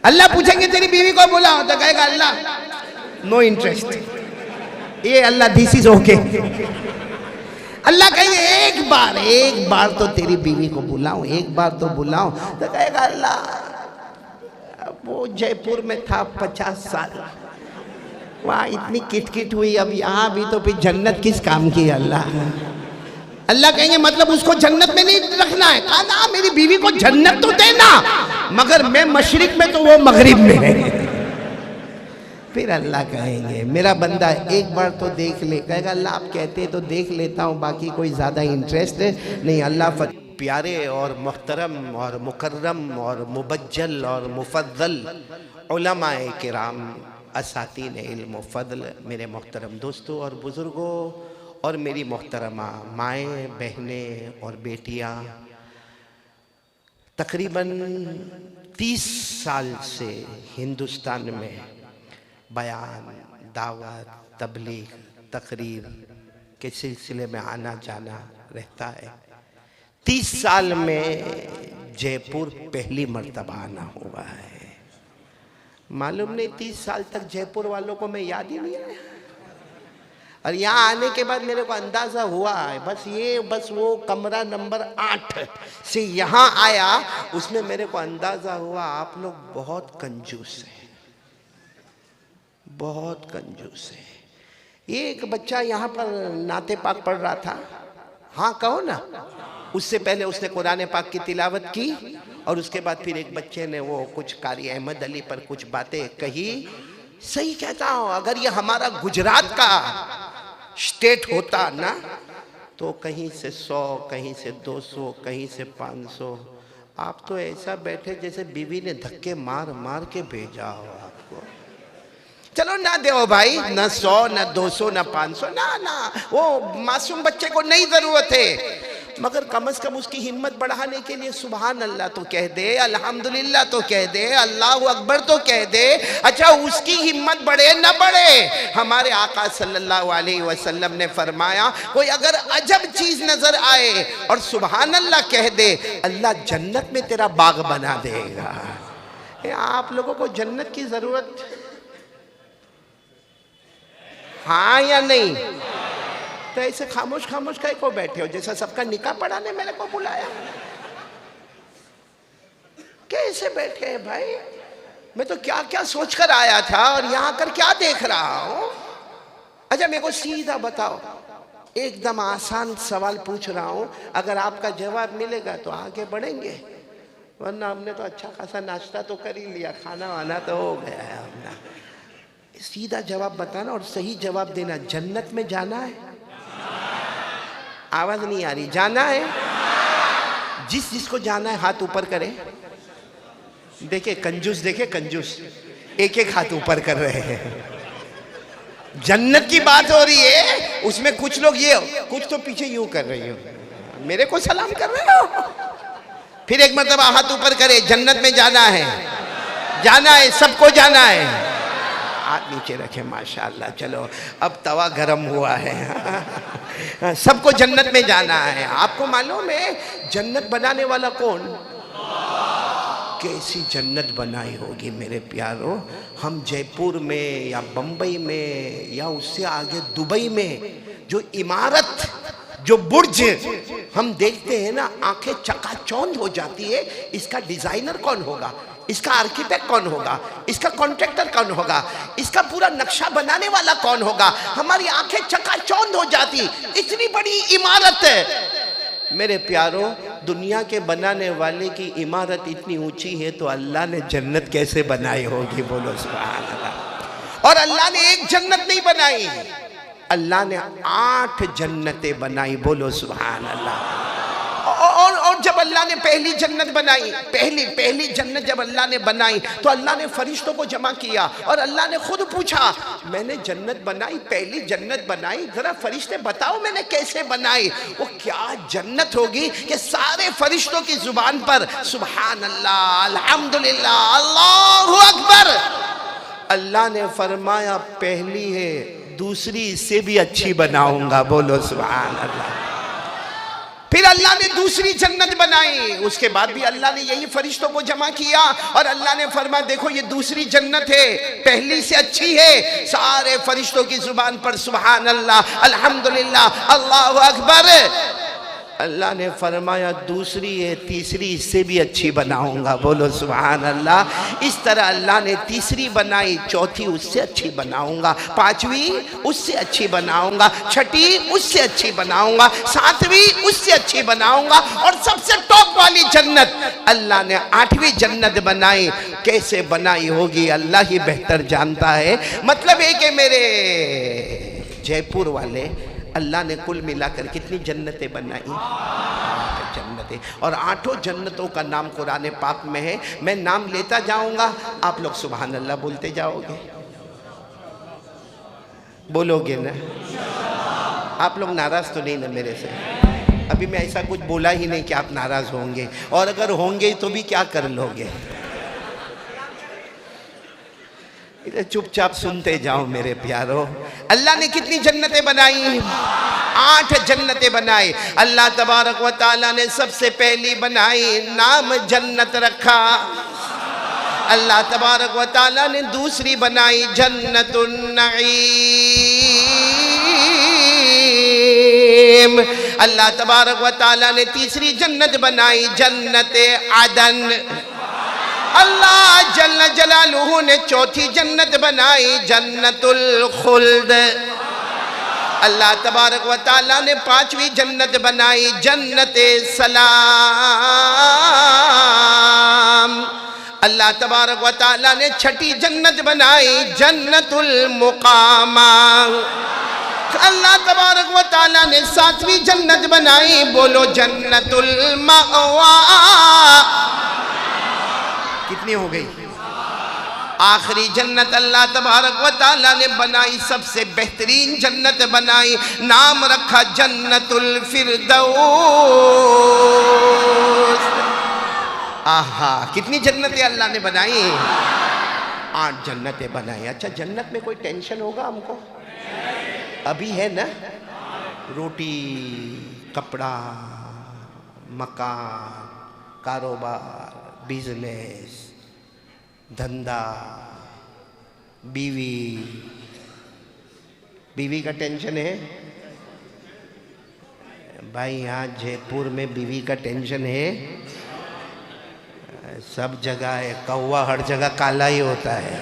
अल्लाह पूछेंगे तेरी बीवी को बुलाओ, तो कहेगा अल्लाह नो इंटरेस्ट। ये अल्लाह दिस इज ओके। अल्लाह कहेंगे एक बार तो तेरी बीवी को बुलाऊं, एक बार तो बुलाऊं, तो कहेगा अल्लाह वो जयपुर में था 50 साल, वहाँ इतनी किटकिट हुई, अब यहाँ भी तो फिर जन्नत किस काम की अल्लाह। अल्लाह कहेंगे मतलब उसको जन्नत में नहीं रखना है? कहा ना मेरी बीवी को जन्नत तो देना, मगर मैं मशरिक में तो वो मगरिब में है। फिर अल्लाह कहेंगे मेरा बंदा एक बार तो देख ले। कहेगा अल्लाह आप कहते तो देख लेता हूँ, बाकी कोई ज़्यादा इंटरेस्ट नहीं। अल्लाह प्यारे और मोहतरम और मुकर्रम और मुबज्जल और मुफद्दल उलमाए किराम, असातीन इल्म व फ़ज़ल, मेरे मोहतरम दोस्तों और बुज़ुर्गों और मेरी मोहतरमा माएँ, बहनें और बेटियाँ, तकरीबन 30 साल से हिंदुस्तान में बयान, दावत, तबलीग, तकरीर के सिलसिले में आना जाना रहता है। 30 साल में जयपुर पहली मर्तबा आना हुआ है। मालूम नहीं 30 साल तक जयपुर वालों को मैं याद ही नहीं आया, और यहाँ आने के बाद मेरे को अंदाज़ा हुआ है बस वो कमरा नंबर 8 से यहाँ आया, उसमें मेरे को अंदाज़ा हुआ आप लोग बहुत कंजूस हैं, बहुत कंजूस है। ये एक बच्चा यहाँ पर नाते पाक पढ़ रहा था, हाँ कहो ना, उससे पहले उसने कुरान पाक की तिलावत की, और उसके बाद फिर एक बच्चे ने वो कुछ कारी अहमद अली पर कुछ बातें कही। सही कहता हूँ, अगर ये हमारा गुजरात का स्टेट होता ना, तो कहीं से 100, कहीं से 200, कहीं से 500। आप तो ऐसा बैठे जैसे बीवी ने धक्के मार मार के भेजा हो आपको। चलो ना दो भाई, ना 100, ना 200, ना 500, ना वो मासूम बच्चे को नहीं जरूरत है, मगर कम से कम उसकी हिम्मत बढ़ाने के लिए सुभान अल्लाह तो कह दे, अल्हम्दुलिल्लाह तो कह दे, अल्लाहु अकबर तो कह दे। अच्छा उसकी हिम्मत बढ़े ना बढ़े, हमारे आका सल्लल्लाहु अलैहि वसल्लम ने फरमाया कोई अगर अजब चीज नजर आए और सुभान अल्लाह कह दे, अल्लाह जन्नत में तेरा बाग बना देगा। आप लोगों को जन्नत की जरूरत हाँ या नहीं? तो ऐसे खामोश खामोश कहीं को बैठे हो, जैसा सबका निकाह पढ़ाने मेरे को बुलाया। कैसे बैठे हैं भाई? मैं तो क्या क्या सोच कर आया था और यहाँ कर क्या देख रहा हूँ। अच्छा मेरे को सीधा बताओ, एकदम आसान सवाल पूछ रहा हूँ, अगर आपका जवाब मिलेगा तो आगे बढ़ेंगे, वरना हमने तो अच्छा खासा नाश्ता तो कर ही लिया, खाना वाना तो हो गया है अपना। सीधा जवाब बताना और सही जवाब देना। जन्नत में जाना है? आवाज नहीं आ रही। जाना है? जिसको जाना है हाथ ऊपर करे। देखे कंजूस, देखे कंजूस एक एक हाथ ऊपर कर रहे हैं। जन्नत की बात हो रही है, उसमें कुछ लोग ये कुछ तो पीछे यूं कर रही हो, मेरे को सलाम कर रहे हो। फिर एक मरतबा हाथ ऊपर करे। जन्नत में जाना है? जाना है, सबको जाना है। हाथ नीचे रखे माशाअल्लाह। चलो अब तवा गरम हुआ है। सबको जन्नत में जाना है। आपको मालूम है जन्नत बनाने वाला कौन? कैसी जन्नत बनाई होगी मेरे प्यारों। हम जयपुर में या बंबई में या उससे आगे दुबई में जो इमारत, जो बुर्ज हम देखते हैं ना, आंखें चकाचौंध हो जाती है। इसका डिजाइनर कौन होगा, इसका आर्किटेक्ट कौन होगा, इसका कॉन्ट्रैक्टर कौन होगा, इसका पूरा नक्शा बनाने वाला कौन होगा, हमारी आंखें चकाचौंध हो जाती। इतनी बड़ी इमारत है मेरे प्यारों। दुनिया के बनाने वाले की इमारत इतनी ऊंची है, तो अल्लाह ने जन्नत कैसे बनाई होगी? बोलो सुभान अल्लाह। और अल्लाह ने एक जन्नत नहीं बनाई, अल्लाह ने 8 जन्नतें बनाई। बोलो सुभान अल्लाह। और जब अल्लाह ने पहली जन्नत बनाई, पहली जन्नत जब अल्लाह ने बनाई, तो अल्लाह ने फरिश्तों को जमा किया और अल्लाह ने खुद पूछा, मैंने जन्नत बनाई, पहली जन्नत बनाई, जरा फरिश्ते बताओ मैंने कैसे बनाई। वो क्या जन्नत होगी कि सारे फरिश्तों की जुबान पर सुभान अल्लाह, अल्हम्दुलिल्लाह, अल्लाहु अकबर। अल्लाह ने फरमाया पहली है, दूसरी इससे भी अच्छी बनाऊंगा। बोलो सुभान अल्लाह। फिर अल्लाह ने दूसरी जन्नत बनाई, उसके बाद भी अल्लाह ने यही फरिश्तों को जमा किया और अल्लाह ने फरमाया देखो ये दूसरी जन्नत है, पहली से अच्छी है। सारे फरिश्तों की जुबान पर सुभान अल्लाह, अल्हम्दुलिल्लाह, अल्लाहु अकबर। अल्लाह ने फरमाया दूसरी है, तीसरी इससे भी अच्छी बनाऊंगा, बोलो सुभान अल्लाह। इस तरह अल्लाह ने तीसरी बनाई, चौथी उससे अच्छी बनाऊंगा, पांचवी उससे अच्छी बनाऊंगा, छठी उससे अच्छी बनाऊंगा, सातवीं उससे अच्छी बनाऊंगा और सबसे टॉप वाली जन्नत अल्लाह ने आठवीं जन्नत बनाई। कैसे बनाई होगी अल्लाह ही बेहतर जानता है। मतलब है कि मेरे जयपुर वाले अल्लाह ने कुल मिलाकर कितनी जन्नतें बनाई? 8 जन्नतें। और 8 जन्नतों का नाम कुरान पाक में है। मैं नाम लेता जाऊंगा, आप लोग सुभान अल्लाह बोलते जाओगे, बोलोगे ना? आप लोग नाराज तो नहीं ना मेरे से? अभी मैं ऐसा कुछ बोला ही नहीं कि आप नाराज होंगे, और अगर होंगे तो भी क्या कर लोगे? इधर चुपचाप सुनते जाओ मेरे प्यारो। अल्लाह ने कितनी जन्नतें बनाई? 8 जन्नतें बनाई। अल्लाह तबारक व तआला ने सबसे पहली बनाई, नाम जन्नत रखा। अल्लाह तबारक व तआला ने दूसरी बनाई जन्नतुन नईम। अल्लाह तबारक व तआला ने तीसरी जन्नत बनाई जन्नत अदन। अल्लाह जल्ल जलालुहु ने चौथी जन्नत बनाई जन्नतुल खुल्द। अल्लाह तबारक व तआला ने पांचवी जन्नत बनाई जन्नत सलाम। अल्लाह तबारक व तआला ने छठी जन्नत बनाई जन्नतुल मुकामा। अल्लाह तबारक व तआला ने सातवीं जन्नत बनाई, बोलो जन्नतुल मअवा। कितनी हो गई? आखिरी जन्नत अल्लाह तबारक व तआला ने बनाई, सबसे बेहतरीन जन्नत बनाई, नाम रखा जन्नतुल फिरदौस। आहा, कितनी जन्नतें अल्लाह ने बनाई? 8 जन्नतें बनाई। अच्छा, जन्नत में कोई टेंशन होगा हमको? अभी है ना? रोटी, कपड़ा, मकान, कारोबार, बिजनेस, धंधा, बीवी। बीवी का टेंशन है भाई? यहाँ जयपुर में बीवी का टेंशन है, सब जगह है। कौवा हर जगह काला ही होता है,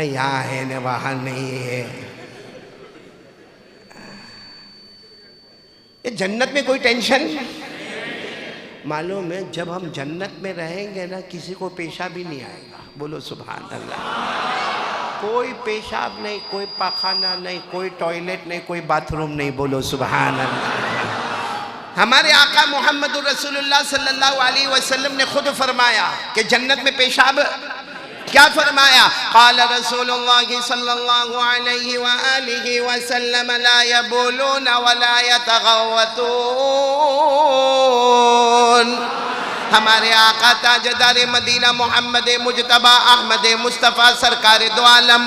यहाँ है न वहाँ नहीं है। ये जन्नत में कोई टेंशन? मालूम है जब हम जन्नत में रहेंगे ना, किसी को पेशाब भी नहीं आएगा, बोलो सुभान अल्लाह। कोई पेशाब नहीं, कोई पाखाना नहीं, कोई टॉयलेट नहीं, कोई बाथरूम नहीं, बोलो सुभान अल्लाह। हमारे आका मोहम्मद रसूलुल्लाह सल्लल्लाहु अलैहि वसल्लम ने खुद फरमाया कि जन्नत में पेशाब, क्या फरमाया? क़ाल रसूलुल्लाह सल्लल्लाहु अलैहि व आलिहि वसल्लम ला यबूलून व ला यतग़व्वतून। हमारे आका ताजदार मदीना मोहम्मद मुजतबा अहमद मुस्तफ़ा सरकार दो आलम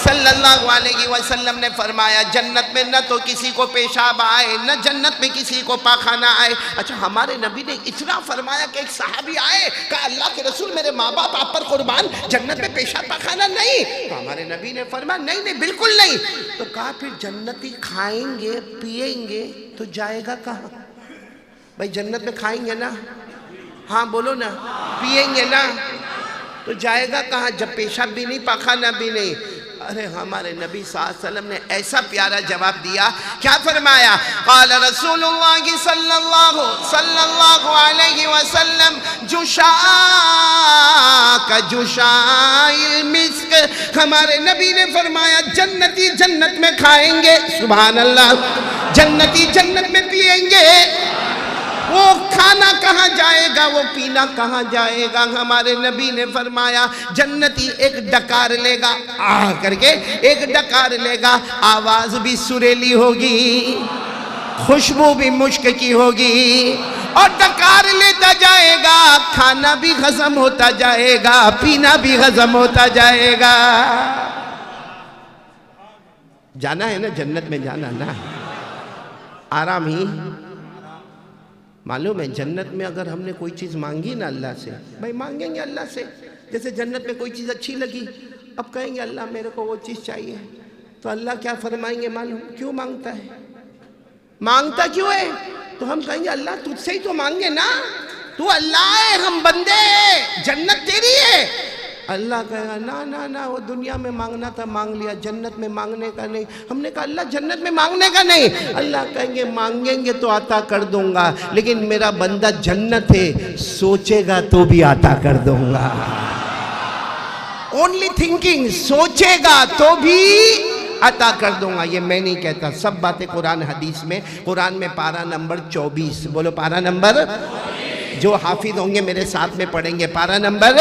सल्लल्लाहु अलैहि वसल्लम ने फरमाया जन्नत में न तो किसी को पेशाब आए, न जन्नत में किसी को पाखाना आए। अच्छा, हमारे नबी ने इतना फरमाया कि एक सहाबी आए, कहा अल्लाह के रसूल मेरे माँ बाप आप पर कुर्बान, जन्नत में पेशाब पाखाना नहीं। तो हमारे नबी ने फरमाया नहीं नहीं बिल्कुल नहीं। तो कहा फिर जन्नती खाएंगे पिएंगे तो जाएगा कहाँ? भाई जन्नत में खाएंगे ना, हाँ बोलो ना, पिएंगे ना, तो जाएगा कहाँ जब पेशाब भी नहीं पाखाना भी नहीं? अरे हमारे नबी सल्लल्लाहु अलैहि वसल्लम ने ऐसा प्यारा जवाब दिया, क्या फरमाया? क़ाल रसूलुल्लाह सल्लल्लाहु अलैहि वसल्लम जुशाका जुशाइल मिस्क। हमारे नबी ने फरमाया जन्नती जन्नत में खाएंगे, सुभान अल्लाह, जन्नती जन्नत में पिएंगे, वो खाना कहाँ जाएगा, वो पीना कहाँ जाएगा? हमारे नबी ने फरमाया जन्नती एक डकार लेगा, आ करके एक डकार लेगा, आवाज भी सुरीली होगी, खुशबू भी मुश्क की होगी, और डकार लेता जाएगा, खाना भी हजम होता जाएगा, पीना भी हजम होता जाएगा। जाना है ना जन्नत में, जाना ना? आराम ही। मालूम है जन्नत में अगर हमने कोई चीज़ मांगी ना अल्लाह से, भाई मांगेंगे अल्लाह से, जैसे जन्नत में कोई चीज़ अच्छी लगी, अब कहेंगे अल्लाह मेरे को वो चीज़ चाहिए, तो अल्लाह क्या फरमाएंगे मालूम? क्यों मांगता है, मांगता क्यों है? तो हम कहेंगे अल्लाह तुझसे ही तो मांगे ना, तू अल्लाह है, हम बंदे हैं, जन्नत तेरी है। अल्लाह कहेगा ना ना ना, वो दुनिया में मांगना था मांग लिया, जन्नत में मांगने का नहीं। हमने कहा अल्लाह जन्नत में मांगने का नहीं। अल्लाह कहेंगे मांगेंगे तो अता कर दूंगा, लेकिन मेरा बंदा जन्नत है, सोचेगा तो भी अता कर दूंगा। ओनली थिंकिंग, सोचेगा तो भी अता कर दूंगा। ये मैं नहीं कहता, सब बातें कुरान हदीस में। कुरान में पारा नंबर 24, बोलो पारा नंबर, जो हाफिज होंगे मेरे साथ में पढ़ेंगे, पारा नंबर।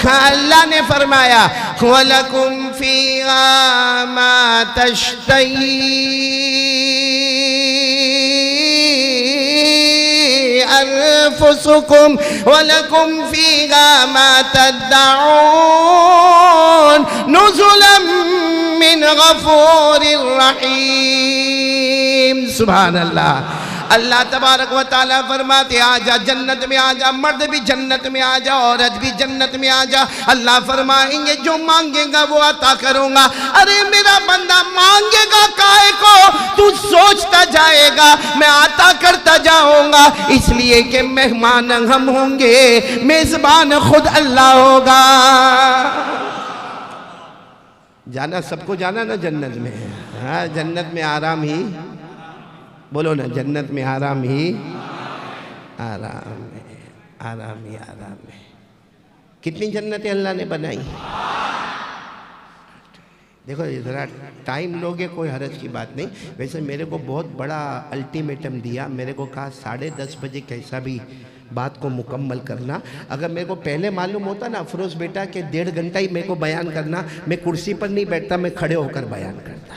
अल्लाह ने फरमाया वलकुम फीहा मा तश्तही अनफुसुकुम वलकुम फीहा मा तदउन नुज़ुलन मिन गफूरिर रहीम। सुभान अल्लाह। अल्लाह तबारक व तआला फरमाते आजा जन्नत में आजा, मर्द भी जन्नत में आजा, औरत भी जन्नत में आजा। अल्लाह फरमाएंगे जो मांगेगा वो अता करूंगा। अरे मेरा बंदा मांगेगा काहे को, तू सोचता जाएगा, मैं अता करता जाऊंगा, इसलिए कि मेहमान हम होंगे, मेजबान खुद अल्लाह होगा। जाना सबको जाना ना जन्नत में। हाँ जन्नत में आराम ही, बोलो ना जन्नत में आराम ही आराम है, आराम ही आराम है। कितनी जन्नतें अल्लाह ने बनाई। देखो ज़रा टाइम लोगे कोई हरज की बात नहीं। वैसे मेरे को बहुत बड़ा अल्टीमेटम दिया, मेरे को कहा 10:30 बजे कैसा भी बात को मुकम्मल करना। अगर मेरे को पहले मालूम होता ना अफरोज़ बेटा कि 1.5 घंटा ही मेरे को बयान करना, मैं कुर्सी पर नहीं बैठता, मैं खड़े होकर बयान करता।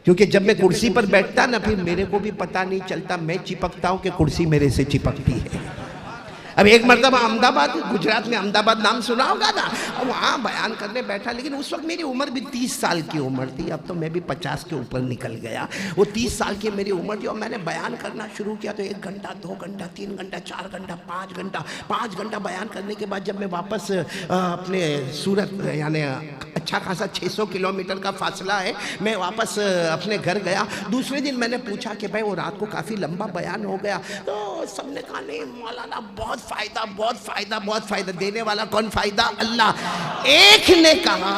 क्योंकि जब मैं कुर्सी पर बैठता ना फिर मेरे को भी पता नहीं चलता, मैं चिपकता हूँ कि कुर्सी मेरे से चिपकती है। अब एक मरतबा अहमदाबाद, गुजरात में अहमदाबाद नाम सुना होगा ना, वहाँ बयान करने बैठा, लेकिन उस वक्त मेरी उम्र भी 30 साल की उम्र थी। अब तो मैं भी 50 के ऊपर निकल गया। वो 30 साल की मेरी उम्र थी और मैंने बयान करना शुरू किया तो 1 घंटा, 2 घंटा, 3 घंटा, 4 घंटा, 5 घंटा बयान करने के बाद जब मैं वापस अपने सूरत, यानी अच्छा खासा 600 किलोमीटर का फासला है, मैं वापस अपने घर गया। दूसरे दिन मैंने पूछा कि भाई वो रात को काफ़ी लंबा बयान हो गया, तो सबने कहा नहीं मौलाना बहुत फ़ायदा, बहुत फ़ायदा, बहुत फ़ायदा। देने वाला कौन? फ़ायदा अल्लाह। एक ने कहा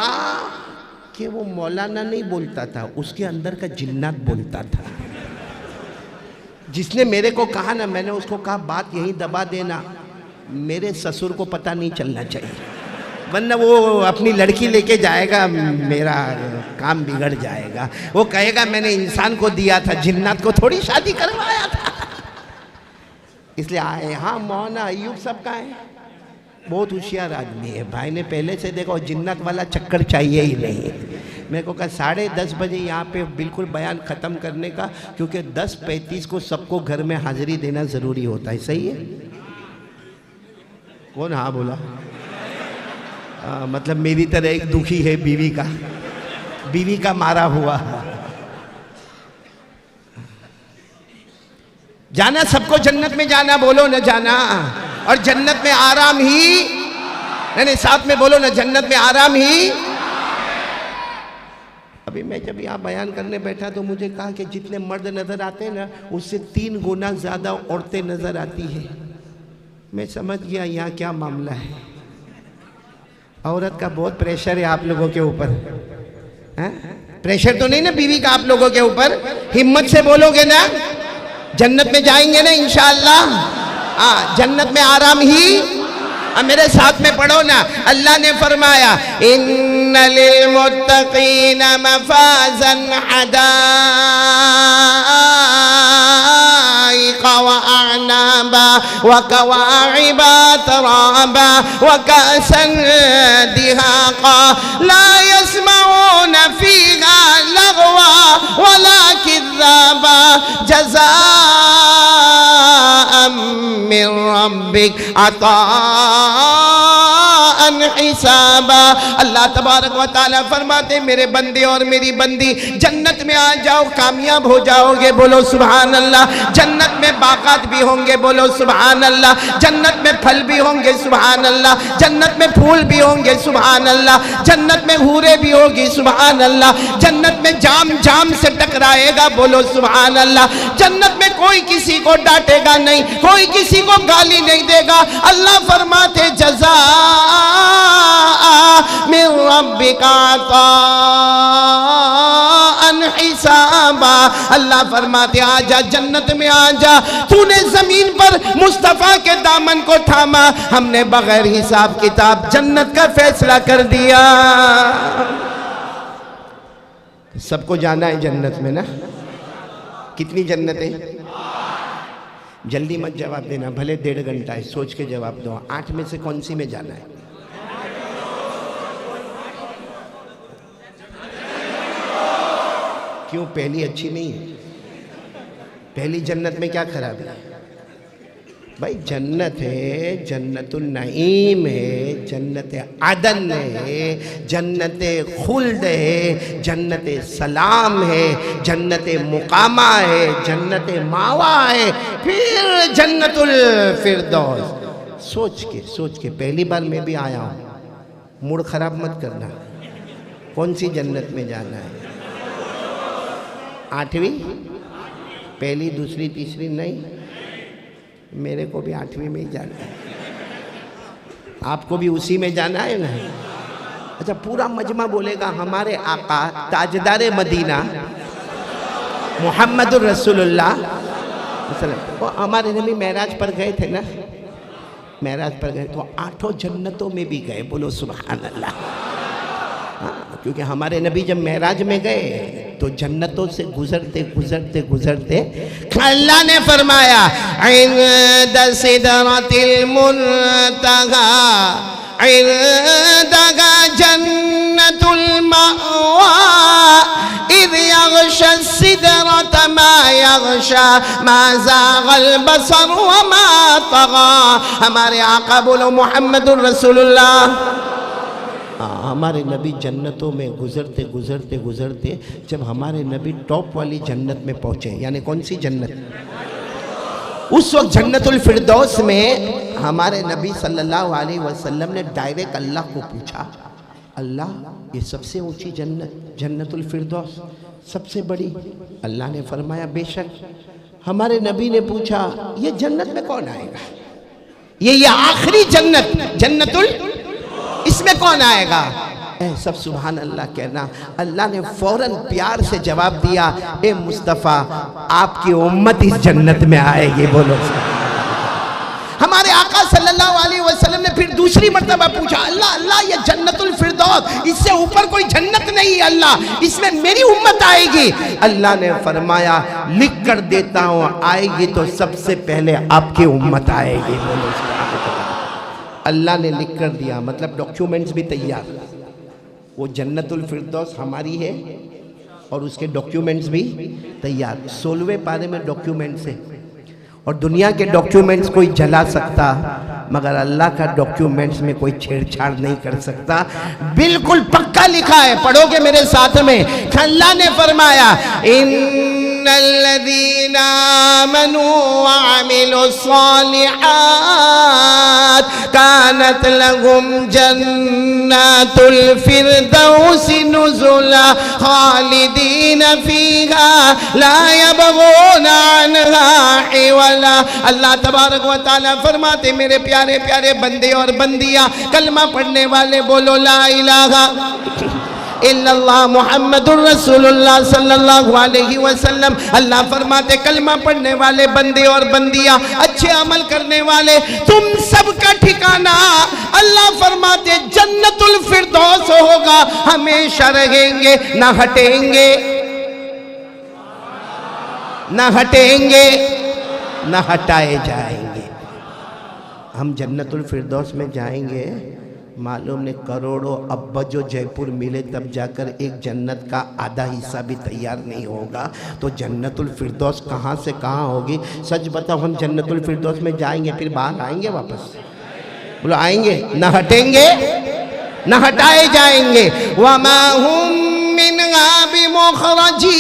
कि वो मौलाना नहीं बोलता था, उसके अंदर का जिन्नात बोलता था। जिसने मेरे को कहा ना, मैंने उसको कहा बात यहीं दबा देना, मेरे ससुर को पता नहीं चलना चाहिए, वरना वो अपनी लड़की लेके जाएगा, मेरा काम बिगड़ जाएगा। वो कहेगा मैंने इंसान को दिया था, जिन्नात को थोड़ी शादी करवाया था। इसलिए आए। हाँ मौना अयूब सब का है, बहुत होशियार आदमी है। भाई ने पहले से देखो जिन्नत वाला चक्कर चाहिए ही नहीं। मेरे को कहा 10:30 बजे यहाँ पे बिल्कुल बयान ख़त्म करने का, क्योंकि 10:35 को सबको घर में हाजिरी देना ज़रूरी होता है। सही है? कौन हाँ बोला? मतलब मेरी तरह एक दुखी है बीवी का मारा हुआ। जाना सबको जन्नत में जाना, बोलो ना जाना। और जन्नत में आराम ही, नहीं साथ में बोलो ना जन्नत में आराम ही। अभी मैं जब यहाँ बयान करने बैठा तो मुझे कहा कि जितने मर्द नजर आते हैं ना, उससे 3 गुना ज्यादा औरतें नजर आती है। मैं समझ गया यहाँ क्या मामला है। औरत का बहुत प्रेशर है आप लोगों के ऊपर। प्रेशर तो नहीं ना बीवी का आप लोगों के ऊपर? हिम्मत से बोलोगे ना, जन्नत में जाएंगे ना इंशाअल्लाह। जन्नत में आराम ही। अब मेरे साथ में पढ़ो ना, अल्लाह ने फरमाया इन्न लिल मुत्तकीना मफाज़न हदाइक़ा व अअनाबा व कवाइबा तराबा व कअसन दिहाक़ा ला यस्मऊन फ़ीहा लगवा वला किज़्ज़ाबा जज़ाअम मिन रब्बिक अताअन हिसाबा। अल्लाह तबारक व तआला फरमाते मेरे बंदे और मेरी बंदी जन्नत में आ जाओ, कामयाब हो जाओगे, बोलो सुभान अल्लाह। जन्नत में बागात भी होंगे, बोलो सुभान अल्लाह। जन्नत में फल भी होंगे, सुभान अल्लाह। जन्नत में फूल भी होंगे, सुभान अल्लाह। जन्नत में हूरें भी होगी, सुभान अल्लाह। जन्नत में जाम जाम से टकराएगा, बोलो सुभान अल्लाह। जन्नत में कोई किसी को डांटेगा नहीं, कोई किसी को गाली नहीं देगा। अल्लाह फरमाते जज़ा मिन रब्बिका अताअन हिसाबा। अल्लाह फरमाते आजा जन्नत में आजा, तूने जमीन पर मुस्तफा के दामन को थामा, हमने बगैर हिसाब किताब जन्नत का फैसला कर दिया। सबको जाना है जन्नत में ना? कितनी जन्नतें? जल्दी मत जवाब देना, भले 1.5 घंटा है, सोच के जवाब दो। 8 में से कौन सी में जाना है? क्यों, पहली अच्छी नहीं है? पहली जन्नत में क्या खराबी है भाई? जन्नत है, जन्नतुल नईम है, जन्नत अदन है, जन्नत खुल्द है, जन्नत सलाम है, जन्नत मुकामा है, जन्नत मावा है, फिर जन्नतुल फिरदौस। सोच के पहली बार मैं भी आया हूँ, मूड खराब मत करना। कौन सी जन्नत में जाना है? 8वीं? पहली, दूसरी, तीसरी नहीं? मेरे को भी 8वीं में ही जाना है। आपको भी उसी में जाना है ना? अच्छा, पूरा मजमा बोलेगा हमारे आका ताजदारे मदीना मुहम्मदुर रसूलुल्लाह। वो हमारे नबी मेराज पर गए थे ना? मेराज पर गए तो 8 जन्नतों में भी गए, बोलो सुभान अल्लाह। हाँ, क्योंकि हमारे नबी जब मेराज में गए तो जन्नतों से गुजरते गुजरते गुजरते अल्लाह ने फरमाया इंद सिदरतिल मुंतहा इंदहा जन्नतुल मावा इज़ यग़शा सिदरत मा यग़शा मा ज़ाग़ल बसर व मा तग़ा। हमारे आका बोलो मुहम्मदुर रसूलुल्लाह। हमारे नबी जन्नतों में गुजरते गुजरते गुजरते जब हमारे नबी टॉप वाली जन्नत में पहुँचे, यानी कौन सी जन्नत? उस वक्त जन्नतुल फिरदौस में हमारे नबी सल्लल्लाहु अलैहि वसल्लम ने डायरेक्ट अल्लाह को पूछा, अल्लाह ये सबसे ऊंची जन्नत जन्नतुल फिरदौस सबसे बड़ी? अल्लाह ने फरमाया बेशक। हमारे नबी ने पूछा ये जन्नत में कौन आएगा? ये आखिरी जन्नत जन्नतुल, इसमें कौन आएगा? सब सुभान अल्लाह कहना। अल्लाह ने फौरन प्यार से जवाब दिया, ए मुस्तफ़ा आपकी उम्मत इस जन्नत में आएगी, बोलो। हमारे आका सल्लल्लाहु अलैहि वसल्लम ने फिर दूसरी मर्तबा पूछा, अल्लाह अल्लाह ये जन्नतुल फिरदौस, इससे ऊपर कोई जन्नत नहीं है अल्लाह, इसमें मेरी उम्मत आएगी? अल्लाह ने फरमाया लिख कर देता हूँ, आएगी तो सबसे पहले आपकी उम्मत आएगी, बोलो। अल्लाह ने लिख कर दिया, मतलब डॉक्यूमेंट्स भी तैयार। वो जन्नतुल फिरदौस हमारी है और उसके डॉक्यूमेंट्स भी तैयार। 16वें पारे में डॉक्यूमेंट्स है, और दुनिया के डॉक्यूमेंट्स कोई जला सकता, मगर अल्लाह का डॉक्यूमेंट्स में कोई छेड़छाड़ नहीं कर सकता। बिल्कुल पक्का लिखा है, पढ़ोगे मेरे साथ में। अल्लाह ने फरमाया इन्नल्लज़ीना आमनू व अमिलुस्सालिहात कानत लहुम जन्नतुल फिरदौसी नुज़ुला खालिदीन फीहा ला यबगूना अन्हा हिवला। अल्लाह तबारक व तआला फरमाते मेरे प्यारे प्यारे बंदे और बंदियां, कलमा पढ़ने वाले बोलो ला इलाहा इल्लल्लाह मुहम्मदुर रसूलुल्लाह सल्लल्लाहु अलैहि वसल्लम। अल्लाह फरमाते कलमा पढ़ने वाले बंदे और बंदियां, अच्छे अमल करने वाले, तुम सबका ठिकाना अल्लाह फरमाते जन्नतुल फिरदौस होगा, हमेशा रहेंगे, ना हटेंगे, ना हटेंगे, ना हटाए जाएंगे। हम जन्नतुल फिरदौस में जाएंगे, मालूम ने करोड़ों अब्बा जो जयपुर मिले तब जाकर एक जन्नत का आधा हिस्सा भी तैयार नहीं होगा, तो जन्नतुल फिरदौस कहाँ से कहाँ होगी? सच बताओ, हम जन्नतुल फिरदौस में जाएंगे फिर बाहर आएंगे वापस? बोलो आएंगे, ना हटेंगे, न हटाए जाएंगे। वमा हुम मिनहा बिमुखरजीन,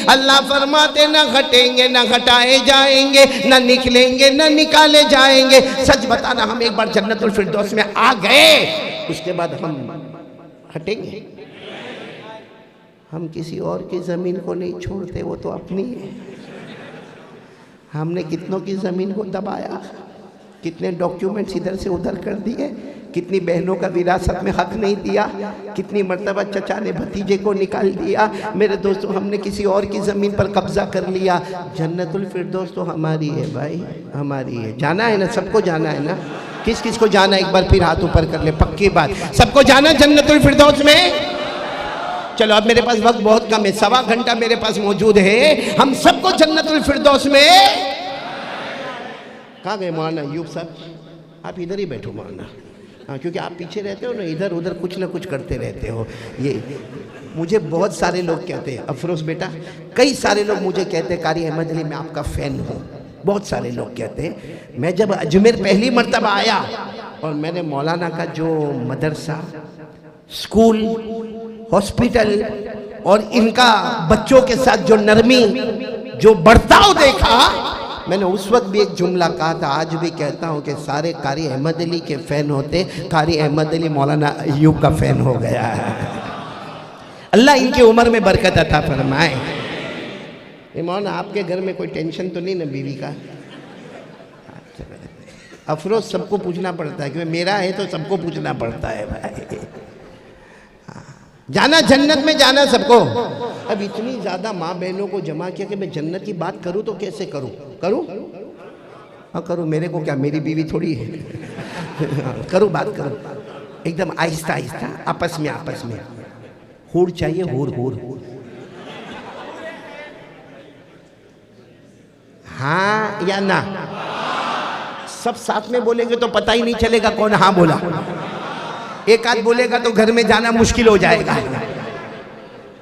अल्लाह फरमाते न हटेंगे न हटाए जाएंगे, न निकलेंगे न निकाले जाएंगे। सच बताना, हम एक बार जन्नतुल फिरदौस में आ गए उसके बाद हम हटेंगे? हम किसी और की ज़मीन को नहीं छोड़ते, वो तो अपनी है। हमने कितनों की ज़मीन को दबाया, कितने डॉक्यूमेंट्स इधर से उधर कर दिए, कितनी बहनों का विरासत में हक नहीं दिया, कितनी मर्तबा चचा ने भतीजे को निकाल दिया। मेरे दोस्तों, हमने किसी और की ज़मीन पर कब्जा कर लिया। जन्नतुल फिरदौस तो हमारी है भाई, हमारी है। जाना है ना, सबको जाना है ना? किस किस को जाना है? एक बार फिर हाथ ऊपर कर ले, पक्की बात, सबको जाना जन्नतुल फिरदौस में? चलो, अब मेरे पास वक्त बहुत कम है, 1.25 घंटा मेरे पास मौजूद है। हम सबको जन्नतुल फिरदौस में, कहाँ गए मौलाना अय्यूब साहब? आप इधर ही बैठो मौलाना, हाँ, क्योंकि आप पीछे रहते हो ना, इधर उधर कुछ ना कुछ करते रहते हो। ये मुझे बहुत सारे लोग कहते हैं, अफरोज बेटा, कई सारे लोग मुझे कहते हैं कारी अहमद अली मैं आपका फ़ैन हूँ। बहुत सारे लोग कहते हैं। मैं जब अजमेर पहली मर्तबा आया और मैंने मौलाना का जो मदरसा, स्कूल, हॉस्पिटल और इनका बच्चों के साथ जो नरमी, जो बर्ताव देखा, मैंने उस वक्त भी एक जुमला कहा था, आज भी कहता हूँ कि सारे कारी अहमद अली के फ़ैन होते, कारी अहमद अली मौलाना अय्यूब का फ़ैन हो गया है। अल्लाह इनकी उम्र में बरकत अता फरमाए। मौलाना आपके घर में कोई टेंशन तो नहीं ना बीवी का? अफरोज सबको पूछना पड़ता है, क्योंकि मेरा है तो सबको पूछना पड़ता है भाई। जाना जन्नत में, जाना सबको। अब इतनी ज़्यादा माँ बहनों को जमा किया कि मैं जन्नत की बात करूँ तो कैसे करूँ? करूँ? हाँ करूँ, मेरे को क्या, मेरी बीवी थोड़ी है। करूँ, बात करूँ एकदम आहिस्ता आहिस्ता, आपस में हूर चाहिए, हूर हूर। हाँ या ना? सब साथ में बोलेंगे तो पता ही नहीं चलेगा कौन हाँ बोला। एक आध बोलेगा तो घर में जाना मुश्किल हो जाएगा।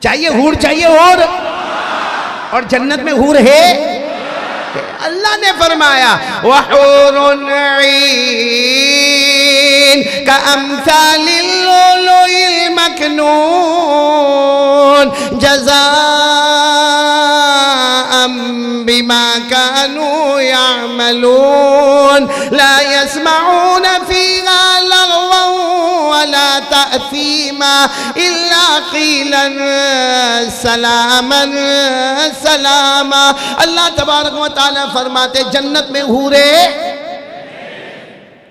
चाहिए हूर, चाहिए और जन्नत में हूर है। अल्लाह ने फरमाया वहूरुन ईन कअम्सालिल लुलुइल मकनून जज़ाअम बिमा कानू यअमलून ला यस्मऊन फीहा लग़वन वला तअसीमा इल्ला क़ीलन सलामन सलामा। अल्लाह तबारक व तआला फरमाते जन्नत में हूरे।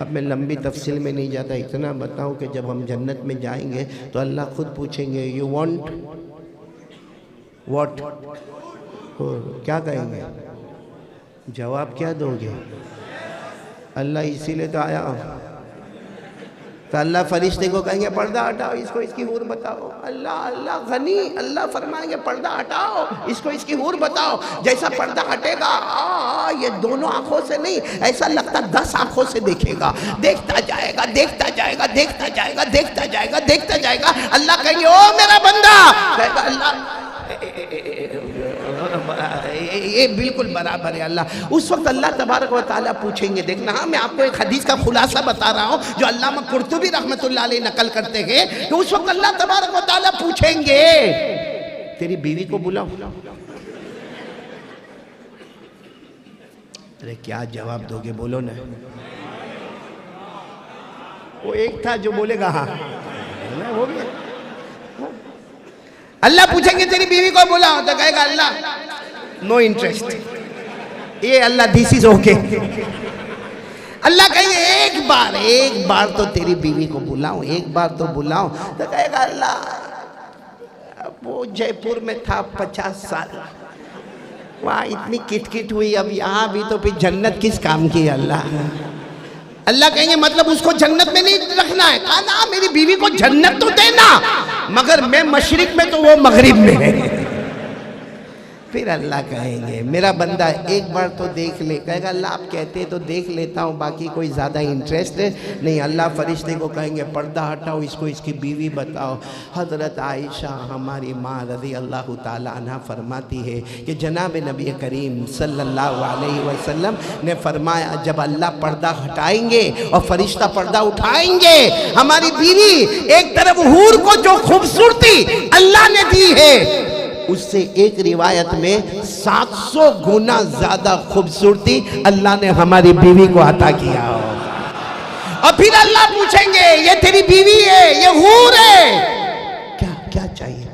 अब मैं लंबी तफसील में नहीं जाता, इतना बताऊं कि जब हम जन्नत में जाएंगे तो अल्लाह खुद पूछेंगे यू वांट व्हाट, क्या कहेंगे? जवाब क्या दोगे? अल्लाह इसीलिए तो आया। तो अल्लाह फरिश्ते को कहेंगे पर्दा हटाओ, इसको इसकी हूर बताओ। अल्लाह अल्लाह गनी, अल्लाह फरमाएंगे पर्दा हटाओ, इसको इसकी हूर बताओ। जैसा पर्दा हटेगा ये दोनों आंखों से नहीं, ऐसा लगता 10 आंखों से देखेगा। देखता जाएगा, देखता जाएगा, देखता जाएगा, देखता जाएगा, देखता जाएगा। अल्लाह कहेंगे ओ मेरा बंदा, कहेगा अल्लाह ये बिल्कुल बराबर है अल्लाह। उस वक्त अल्लाह तबारक व तआला पूछेंगे, देखना हाँ मैं आपको एक हदीस का खुलासा बता रहा हूँ जो अल्लामा कुर्तुबी रहमतुल्लाह अलैह नकल करते हैं कि उस वक्त अल्लाह तबारक व तआला पूछेंगे तेरी बीवी को बुलाओ। अरे क्या जवाब दोगे, बोलो ना। वो एक था जो बोलेगा हाँ, हो गया। अल्लाह पूछेंगे तेरी बीवी को बुलाओ, तो कहेगा अल्लाह नो इंटरेस्ट, ये अल्लाह दिस इज ओके। अल्लाह कहेंगे एक बार तो तेरी बीवी को बुलाओ, एक बार तो बुलाओ। तो कहेगा अल्लाह वो जयपुर में था 50 साल, वहाँ इतनी किटकिट हुई, अब यहाँ भी तो फिर जन्नत किस काम की अल्लाह। अल्लाह कहेंगे मतलब उसको जन्नत में नहीं रखना है? कहा ना मेरी बीवी को जन्नत तो देना, मगर मैं मशरिक में तो वो मगरिब में है। फिर अल्लाह कहेंगे मेरा बंदा एक बार तो देख ले। कहेगा अल्लाह आप कहते तो देख लेता हूँ, बाकी कोई ज़्यादा इंटरेस्ट नहीं। अल्लाह फरिश्ते को कहेंगे पर्दा हटाओ, इसको इसकी बीवी बताओ। हज़रत आयशा हमारी माँ रज़ी अल्लाह ताला अन्हा फरमाती है कि जनाब नबी करीम सल्लल्लाहु अलैहि वसल्लम ने फरमाया जब अल्लाह पर्दा हटाएंगे और फरिश्ता पर्दा उठाएंगे, हमारी बीवी एक तरफ हूर को जो खूबसूरती अल्लाह ने दी है उससे एक रिवायत में 700 गुना ज्यादा खूबसूरती अल्लाह ने हमारी बीवी को अता किया होगा। और फिर अल्लाह पूछेंगे ये तेरी बीवी है, ये हूर है, क्या क्या चाहिए?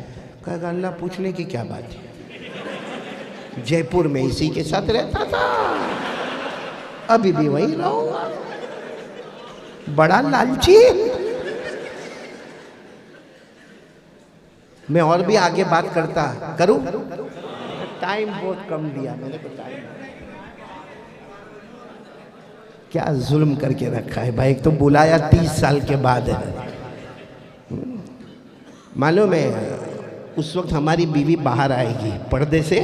कहेगा अल्लाह पूछने की क्या बात है, जयपुर में इसी के साथ रहता था, अभी भी वही रहूंगा, बड़ा लालची। मैं और भी आगे बात करता करूं, टाइम बहुत कम दिया मैंने को टाइम। क्या जुल्म करके रखा है भाई, एक तो बुलाया 30 साल के बाद है। मालूम है उस वक्त हमारी बीवी बाहर आएगी, पर्दे से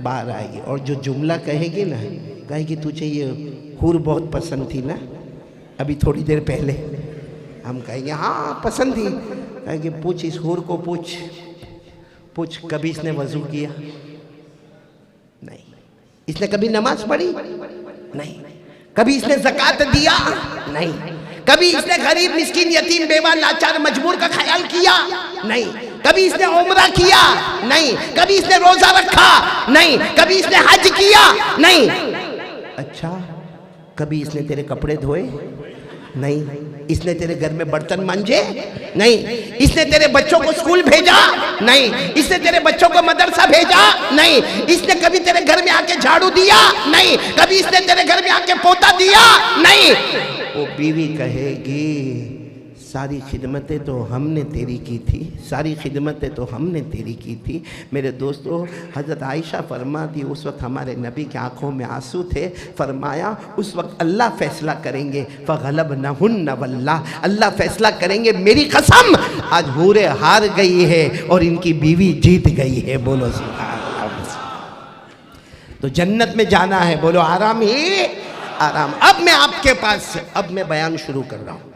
बाहर आएगी और जो जुमला कहेगी ना, कहेगी तुझे ये हूर बहुत पसंद थी ना अभी थोड़ी देर पहले। हम कहेंगे हाँ पसंद थी। कहेंगे पूछ इस हूर को पूछ कभी इसने वजू किया? नहीं। इसने कभी नमाज पढ़ी? नहीं। कभी इसने ज़कात दिया? नहीं। कभी इसने गरीब मिस्किन यतीम बेवा लाचार मजबूर का ख्याल किया? नहीं। कभी इसने उम्रा किया? नहीं। कभी इसने रोजा रखा? नहीं। कभी इसने हज किया? नहीं। अच्छा कभी इसने तेरे कपड़े धोए? नहीं। इसने तेरे घर में बर्तन मांजे? नहीं। इसने तेरे बच्चों को स्कूल भेजा? नहीं। इसने तेरे बच्चों को मदरसा भेजा? नहीं। इसने कभी तेरे घर में आके झाड़ू दिया? नहीं। कभी इसने तेरे घर में आके पोता दिया? नहीं। वो बीवी कहेगी सारी खिदमतें तो हमने तेरी की थी, सारी खिदमतें तो हमने तेरी की थी। मेरे दोस्तों हज़रत आयशा फरमाती उस वक्त हमारे नबी की आंखों में आंसू थे। फरमाया उस वक्त अल्लाह फैसला करेंगे, फ़ग़लबनहुन्न वल्लाह, अल्लाह फैसला करेंगे मेरी कसम आज हूरें हार गई है और इनकी बीवी जीत गई है। बोलो सुभान अल्लाह। तो जन्नत में जाना है, बोलो आराम ही आराम। अब मैं आपके पास अब मैं बयान शुरू कर रहा हूँ।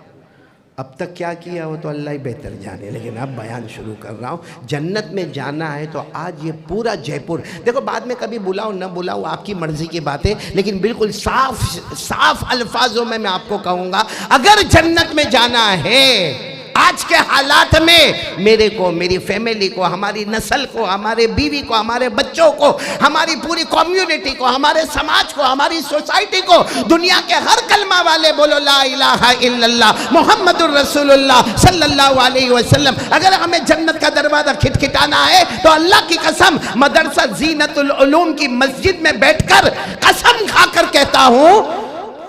अब तक क्या किया वो तो अल्लाह ही बेहतर जाने, लेकिन अब बयान शुरू कर रहा हूँ। जन्नत में जाना है तो आज ये पूरा जयपुर, देखो बाद में कभी बुलाओ न बुलाओ आपकी मर्जी की बात है, लेकिन बिल्कुल साफ अल्फाजों में मैं आपको कहूँगा अगर जन्नत में जाना है आज के हालात में, मेरे को, मेरी फैमिली को, हमारी नस्ल को, हमारे बीवी को, हमारे बच्चों को, हमारी पूरी कम्युनिटी को, हमारे समाज को, हमारी सोसाइटी को, दुनिया के हर कलमा वाले बोलो ला इलाहा इल्लल्लाह मुहम्मदुर रसूलुल्लाह सल्लल्लाहु अलैहि वसल्लम, अगर हमें जन्नत का दरवाजा खिटखिटाना है तो अल्लाह की कसम मदरसा ज़ीनतुल उलूम की मस्जिद में बैठकर कसम खाकर कहता हूँ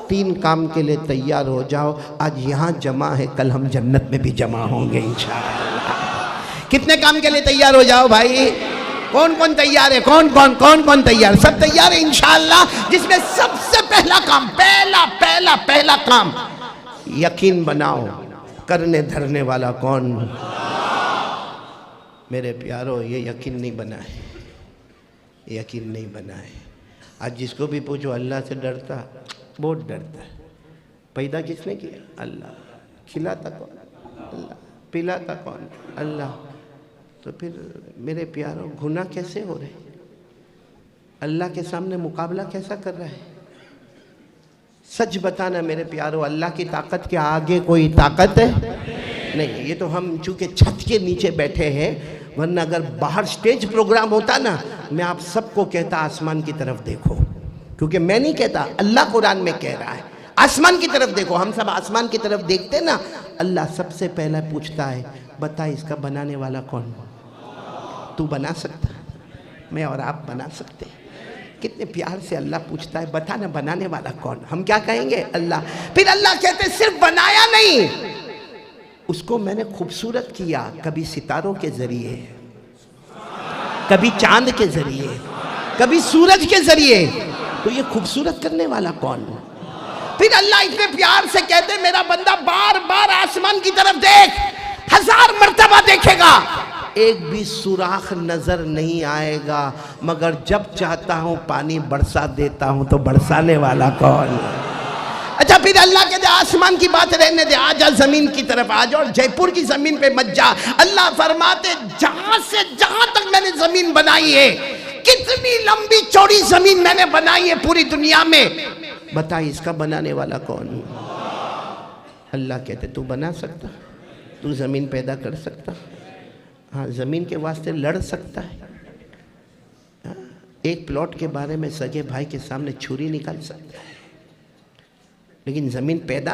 3 काम के लिए तैयार हो जाओ। आज यहाँ जमा है, कल हम जन्नत में भी जमा होंगे इंशाअल्लाह। कितने काम के लिए तैयार हो जाओ भाई? कौन कौन तैयार है? कौन कौन तैयार? सब तैयार है इंशाअल्लाह। जिसमें सबसे पहला काम, पहला काम, यकीन बनाओ करने धरने वाला कौन? मेरे प्यारो ये यकीन नहीं बना है, यकीन नहीं बना है। आज जिसको भी पूछो अल्लाह से डरता, बहुत डरता है। पैदा किसने किया? अल्लाह। खिलाता कौन? अल्लाह। पिलाता कौन? अल्लाह। तो फिर मेरे प्यारों गुनाह कैसे हो रहे? अल्लाह के सामने मुकाबला कैसा कर रहा है? सच बताना मेरे प्यारों, अल्लाह की ताकत के आगे कोई ताकत है नहीं। ये तो हम चूँकि छत के नीचे बैठे हैं, वरना अगर बाहर स्टेज प्रोग्राम होता ना, मैं आप सबको कहता आसमान की तरफ देखो, क्योंकि मैं नहीं कहता, अल्लाह कुरान में कह रहा है आसमान की तरफ देखो। हम सब आसमान की तरफ देखते ना, अल्लाह सबसे पहला पूछता है बता इसका बनाने वाला कौन? तू बना सकता? मैं और आप बना सकते? कितने प्यार से अल्लाह पूछता है बता ना बनाने वाला कौन? हम क्या कहेंगे? अल्लाह। फिर अल्लाह कहते सिर्फ बनाया नहीं, उसको मैंने खूबसूरत किया, कभी सितारों के जरिए, कभी चांद के जरिए, कभी सूरज के जरिए। तो ये खूबसूरत करने वाला कौन? फिर अल्लाह इतने प्यार से कहते मेरा बंदा बार बार आसमान की तरफ देख, 1000 मर्तबा देखेगा, एक भी सुराख नजर नहीं आएगा, मगर जब चाहता हूं पानी बरसा देता हूं तो बरसाने वाला कौन है? अच्छा, फिर अल्लाह कहते आसमान की बात रहने दे, आजा जमीन की तरफ आ जा और जयपुर की जमीन पे मत जा। अल्लाह फरमाते जहां से जहां तक मैंने जमीन बनाई है, कितनी लंबी चौड़ी जमीन मैंने बनाई है पूरी दुनिया में, बता इसका बनाने वाला कौन है? अल्लाह कहते तू बना सकता, तू जमीन पैदा कर सकता, हाँ जमीन के वास्ते लड़ सकता है, हाँ? एक प्लॉट के बारे में सगे भाई के सामने छुरी निकाल सकता है, लेकिन जमीन पैदा।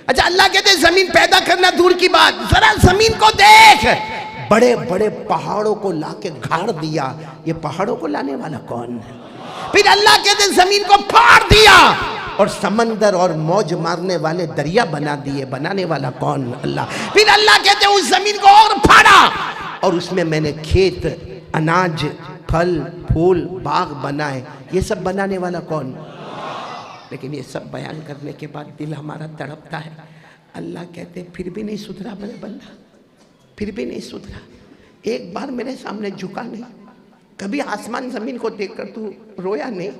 अच्छा, अल्लाह कहते जमीन पैदा करना दूर की बात, जरा जमीन को देख, बड़े बड़े पहाड़ों को लाके गाड़ दिया, ये पहाड़ों को लाने वाला कौन है? फिर अल्लाह कहते जमीन को फाड़ दिया और समंदर और मौज मारने वाले दरिया बना दिए, बनाने वाला कौन? अल्लाह। फिर अल्लाह कहते उस जमीन को और फाड़ा और उसमें मैंने खेत, अनाज, फल, फूल, बाग बनाए, ये सब बनाने वाला कौन? लेकिन ये सब बयान करने के बाद दिल हमारा तड़पता है। अल्लाह कहते फिर भी नहीं सुधरा मेरे बंदा, फिर भी नहीं सुधरा, एक बार मेरे सामने झुका नहीं, कभी आसमान जमीन को देखकर तू रोया नहीं,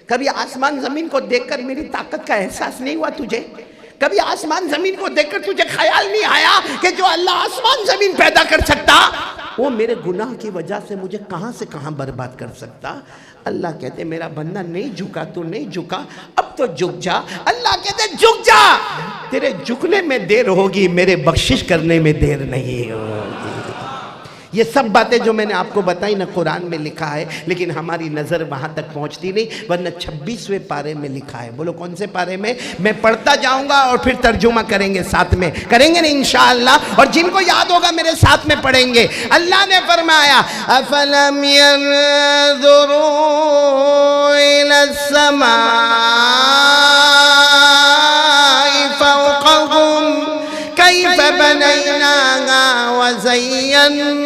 कभी आसमान जमीन को देखकर मेरी ताकत का एहसास नहीं हुआ तुझे, कभी आसमान जमीन को देखकर तुझे ख्याल नहीं आया कि जो अल्लाह आसमान जमीन पैदा कर सकता वो मेरे गुनाह की वजह से मुझे कहां से कहां बर्बाद कर सकता। अल्लाह कहते मेरा बंदा नहीं झुका, तू नहीं झुका, अब तो झुक जा। अल्लाह कहते झुक जा, तेरे झुकने में देर होगी, मेरे बख्शिश करने में देर नहीं होगी। ये सब बातें जो मैंने आपको बताई ना कुरान में लिखा है, लेकिन हमारी नज़र वहाँ तक पहुँचती नहीं, वरना 26वें पारे में लिखा है। बोलो कौन से पारे में? मैं पढ़ता जाऊँगा और फिर तर्जुमा करेंगे, साथ में करेंगे ना इंशाअल्लाह, और जिनको याद होगा मेरे साथ में पढ़ेंगे। अल्लाह ने फरमाया अफलम यंज़ुरू इलस समाई फ़ौक़हुम कैफ़ बनैनाहा व ज़य्यन्नाहा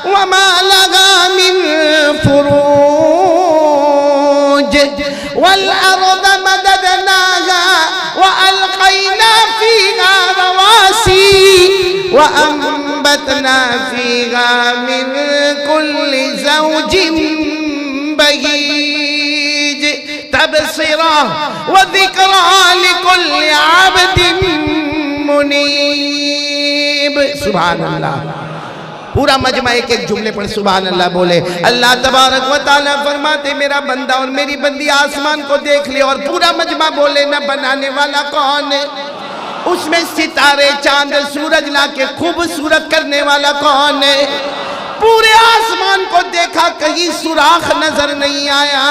वमा लहा मिन फ़ुरूज वल अर्ज़ मददनाहा व अलक़ैना फ़ीहा रवासी व अंबतना फ़ीहा मिन कुल्लि ज़ौजिन बहीज तबसिरा व ज़िक्रा लिकुल्लि अब्दिन मुनीब। सुभान अल्लाह। पूरा मजमा एक एक जुमले पर सुभान अल्लाह बोले। अल्लाह तबारक व तआला फरमाते मेरा बंदा और मेरी बंदी आसमान को देख ले और पूरा मजमा बोले ना बनाने वाला कौन है? उसमें सितारे, चांद, सूरज लाके खूबसूरत करने वाला कौन है? पूरे आसमान को देखा, कहीं सुराख नजर नहीं आया,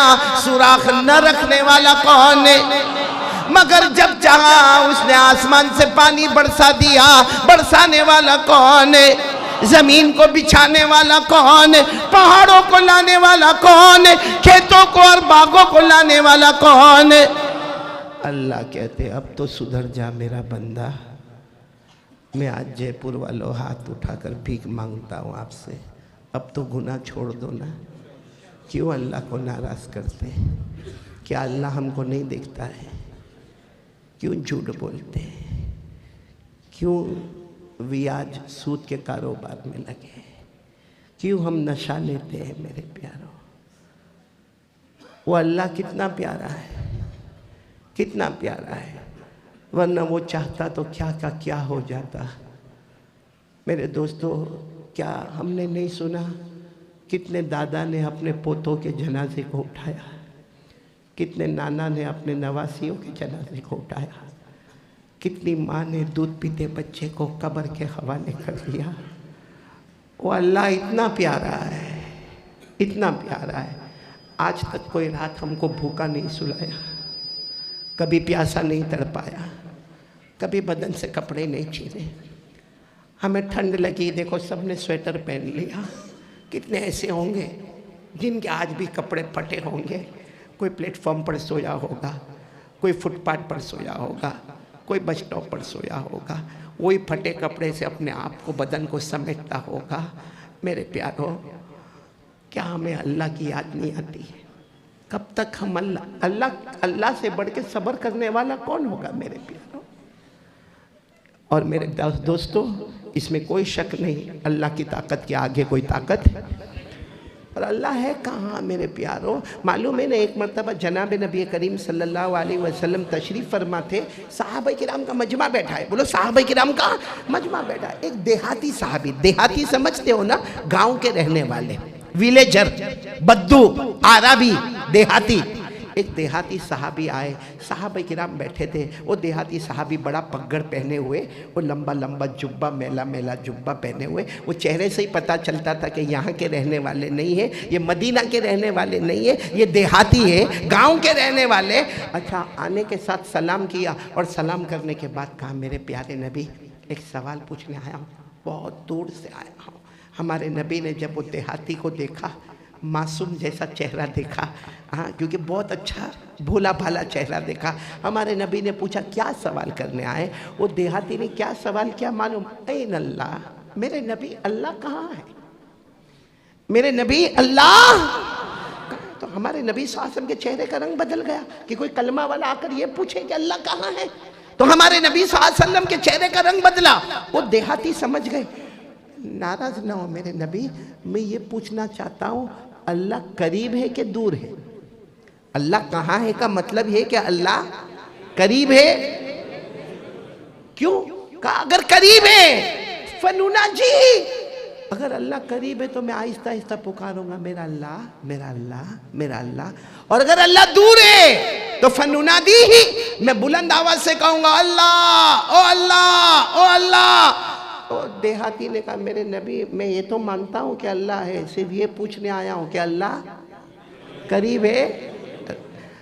सुराख न रखने वाला कौन है? मगर जब चाहा उसने आसमान से पानी बरसा दिया, बरसाने वाला कौन है? जमीन को बिछाने वाला कौन है? पहाड़ों को लाने वाला कौन है? खेतों को और बागों को लाने वाला कौन है? अल्लाह कहते अब तो सुधर जा मेरा बंदा, मैं आज जयपुर वालों हाथ उठाकर भीख मांगता हूँ आपसे, अब तो गुनाह छोड़ दो ना। क्यों अल्लाह को नाराज़ करते? क्या अल्लाह हमको नहीं देखता है? क्यों झूठ बोलते हैं? क्यों ब्याज सूद के कारोबार में लगे? क्यों हम नशा लेते हैं मेरे प्यारों? वो अल्लाह कितना प्यारा है, कितना प्यारा है, वरना वो चाहता तो क्या का क्या हो जाता। मेरे दोस्तों, क्या हमने नहीं सुना कितने दादा ने अपने पोतों के जनाजे को उठाया, कितने नाना ने अपने नवासियों के जनाजे को उठाया, कितनी माँ ने दूध पीते बच्चे को कब्र के हवाले कर दिया। वो अल्लाह इतना प्यारा है, इतना प्यारा है। आज तक कोई रात हमको भूखा नहीं सुलाया, कभी प्यासा नहीं तड़पाया, कभी बदन से कपड़े नहीं चीरे। हमें ठंड लगी, देखो सबने स्वेटर पहन लिया। कितने ऐसे होंगे जिनके आज भी कपड़े फटे होंगे, कोई प्लेटफॉर्म पर सोया होगा, कोई फुटपाथ पर सोया होगा, कोई बस स्टॉप पर सोया होगा, वही फटे कपड़े से अपने आप को, बदन को समेटता होगा। मेरे प्यारों, क्या हमें अल्लाह की याद नहीं आती है? कब तक हम अल्लाह से बढ़ के सब्र करने वाला कौन होगा मेरे प्यारों? और मेरे दोस्तों, इसमें कोई शक नहीं, अल्लाह की ताकत के आगे कोई ताकत है। और अल्लाह है कहाँ मेरे प्यारों? मालूम है ना, एक मरतबा जनाब नबी करीम सल्लल्लाहु अलैहि वसल्लम तशरीफ़ फरमा थे, सहाबा किराम का मजमा बैठा है। बोलो, सहाबा किराम का मजमा बैठा है। एक देहाती सहाबी, देहाती समझते हो ना, गांव के रहने वाले, विलेजर, बद्दू, आराबी, देहाती। एक देहाती सहाबी आए, सहाबा किराम बैठे थे। वो देहाती सहाबी बड़ा पगड़ पहने हुए, वो लंबा लंबा जुब्बा, मेला मेला जुब्बा पहने हुए, वो चेहरे से ही पता चलता था कि यहाँ के रहने वाले नहीं है, ये मदीना के रहने वाले नहीं है, ये देहाती है, गांव के रहने वाले। अच्छा, आने के साथ सलाम किया और सलाम करने के बाद कहा, मेरे प्यारे नबी, एक सवाल पूछने आया हूँ, बहुत दूर से आया हूँ। हमारे नबी ने जब वो देहाती को देखा, मासूम जैसा चेहरा देखा, हाँ, क्योंकि बहुत अच्छा भोला भाला चेहरा देखा। हमारे नबी ने पूछा, क्या सवाल करने आए? वो देहाती ने क्या सवाल किया मालूम? ऐन अल्लाह, मेरे नबी अल्लाह कहाँ है? मेरे नबी अल्लाह। तो हमारे नबी सल्लल्लाहु अलैहि वसल्लम के चेहरे का रंग बदल गया कि कोई कलमा वाला आकर ये पूछे कि अल्लाह कहाँ है। तो हमारे नबी सल्लल्लाहु अलैहि वसल्लम के चेहरे का रंग बदला। वो देहाती समझ गए, नाराज ना हो मेरे नबी, मैं ये पूछना चाहता हूँ, अल्लाह करीब है कि दूर है? अल्लाह कहाँ है का मतलब है कि अल्लाह करीब है। क्यों? कहा अगर करीब है फनुना जी, अगर अल्लाह करीब है तो मैं आहिस्ता आहिस्ता पुकारूंगा, मेरा अल्लाह, मेरा अल्लाह, मेरा अल्लाह। और अगर अल्लाह दूर है तो फनुना दी ही, मैं बुलंद आवाज से कहूंगा, अल्लाह, ओ अल्लाह, ओ अल्लाह। तो देहाती ने कहा, मेरे नबी, मैं ये तो मानता हूँ कि अल्लाह है, सिर्फ ये पूछने आया हूँ कि अल्लाह करीब है।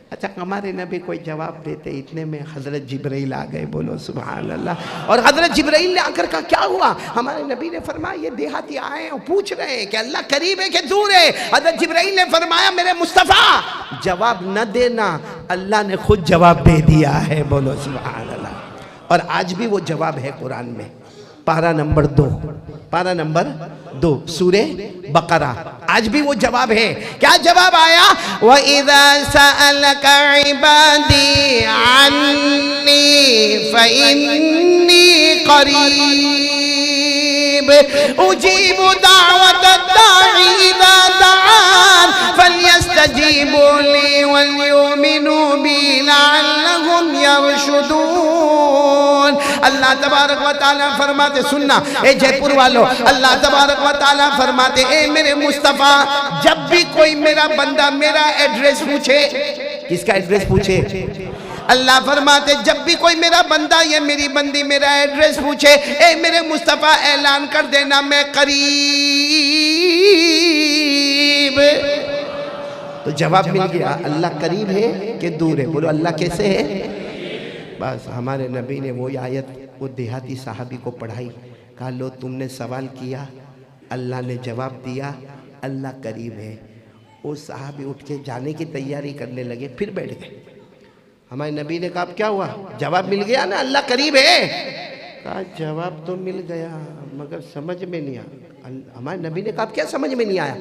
अच्छा, हमारे नबी कोई जवाब देते, इतने में हज़रत जिब्राइल आ गए। बोलो सुभान अल्लाह। और हज़रत जिब्राइल ने आकर कहा, क्या हुआ? हमारे नबी ने फरमाया, ये देहाती आए और पूछ रहे हैं कि अल्लाह करीब है कि दूर है। हज़रत जिब्राइल ने फरमाया, मेरे मुस्तफ़ा जवाब न देना, अल्लाह ने खुद जवाब दे दिया है। बोलो सुभान अल्लाह। और आज भी वो जवाब है कुरान में, पारा नंबर 2, पारा नंबर 2 सूरे बकरा, आज भी वो जवाब है। क्या जवाब आया? व इज़ा सअलका इबादी अन्नी फइन्नी करीब उजीबु दावतद दाई इज़ा दआन फलयस्तजीबू ली वलयुमिनू बी लअल्लहुम यरशुदून। अल्लाह तबारक व तआला फरमाते, सुनना ए जयपुर वालों, अल्लाह तबारक व तआला फरमाते, ए मेरे मुस्तफ़ा, जब भी कोई मेरा बंदा मेरा एड्रेस पूछे, किसका एड्रेस पूछे? अल्लाह फरमाते, जब भी कोई मेरा बंदा या मेरी बंदी मेरा एड्रेस पूछे, ए मेरे मुस्तफ़ा ऐलान कर देना, मैं करीब। तो जवाब मिल गया, अल्लाह करीब है कि दूर है? बोलो, अल्लाह कैसे है? बस हमारे नबी ने वो आयत वो देहाती साहबी को पढ़ाई, कहा, लो तुमने सवाल किया, अल्लाह ने जवाब दिया, अल्लाह करीब है। वो साहबी उठ के जाने की तैयारी करने लगे, फिर बैठ गए। हमारे नबी ने कहा, अब क्या हुआ? जवाब मिल गया ना, अल्लाह करीब है। कहा, जवाब तो मिल गया मगर समझ में नहीं आया। हमारे नबी ने कहा, क्या समझ में नहीं आया?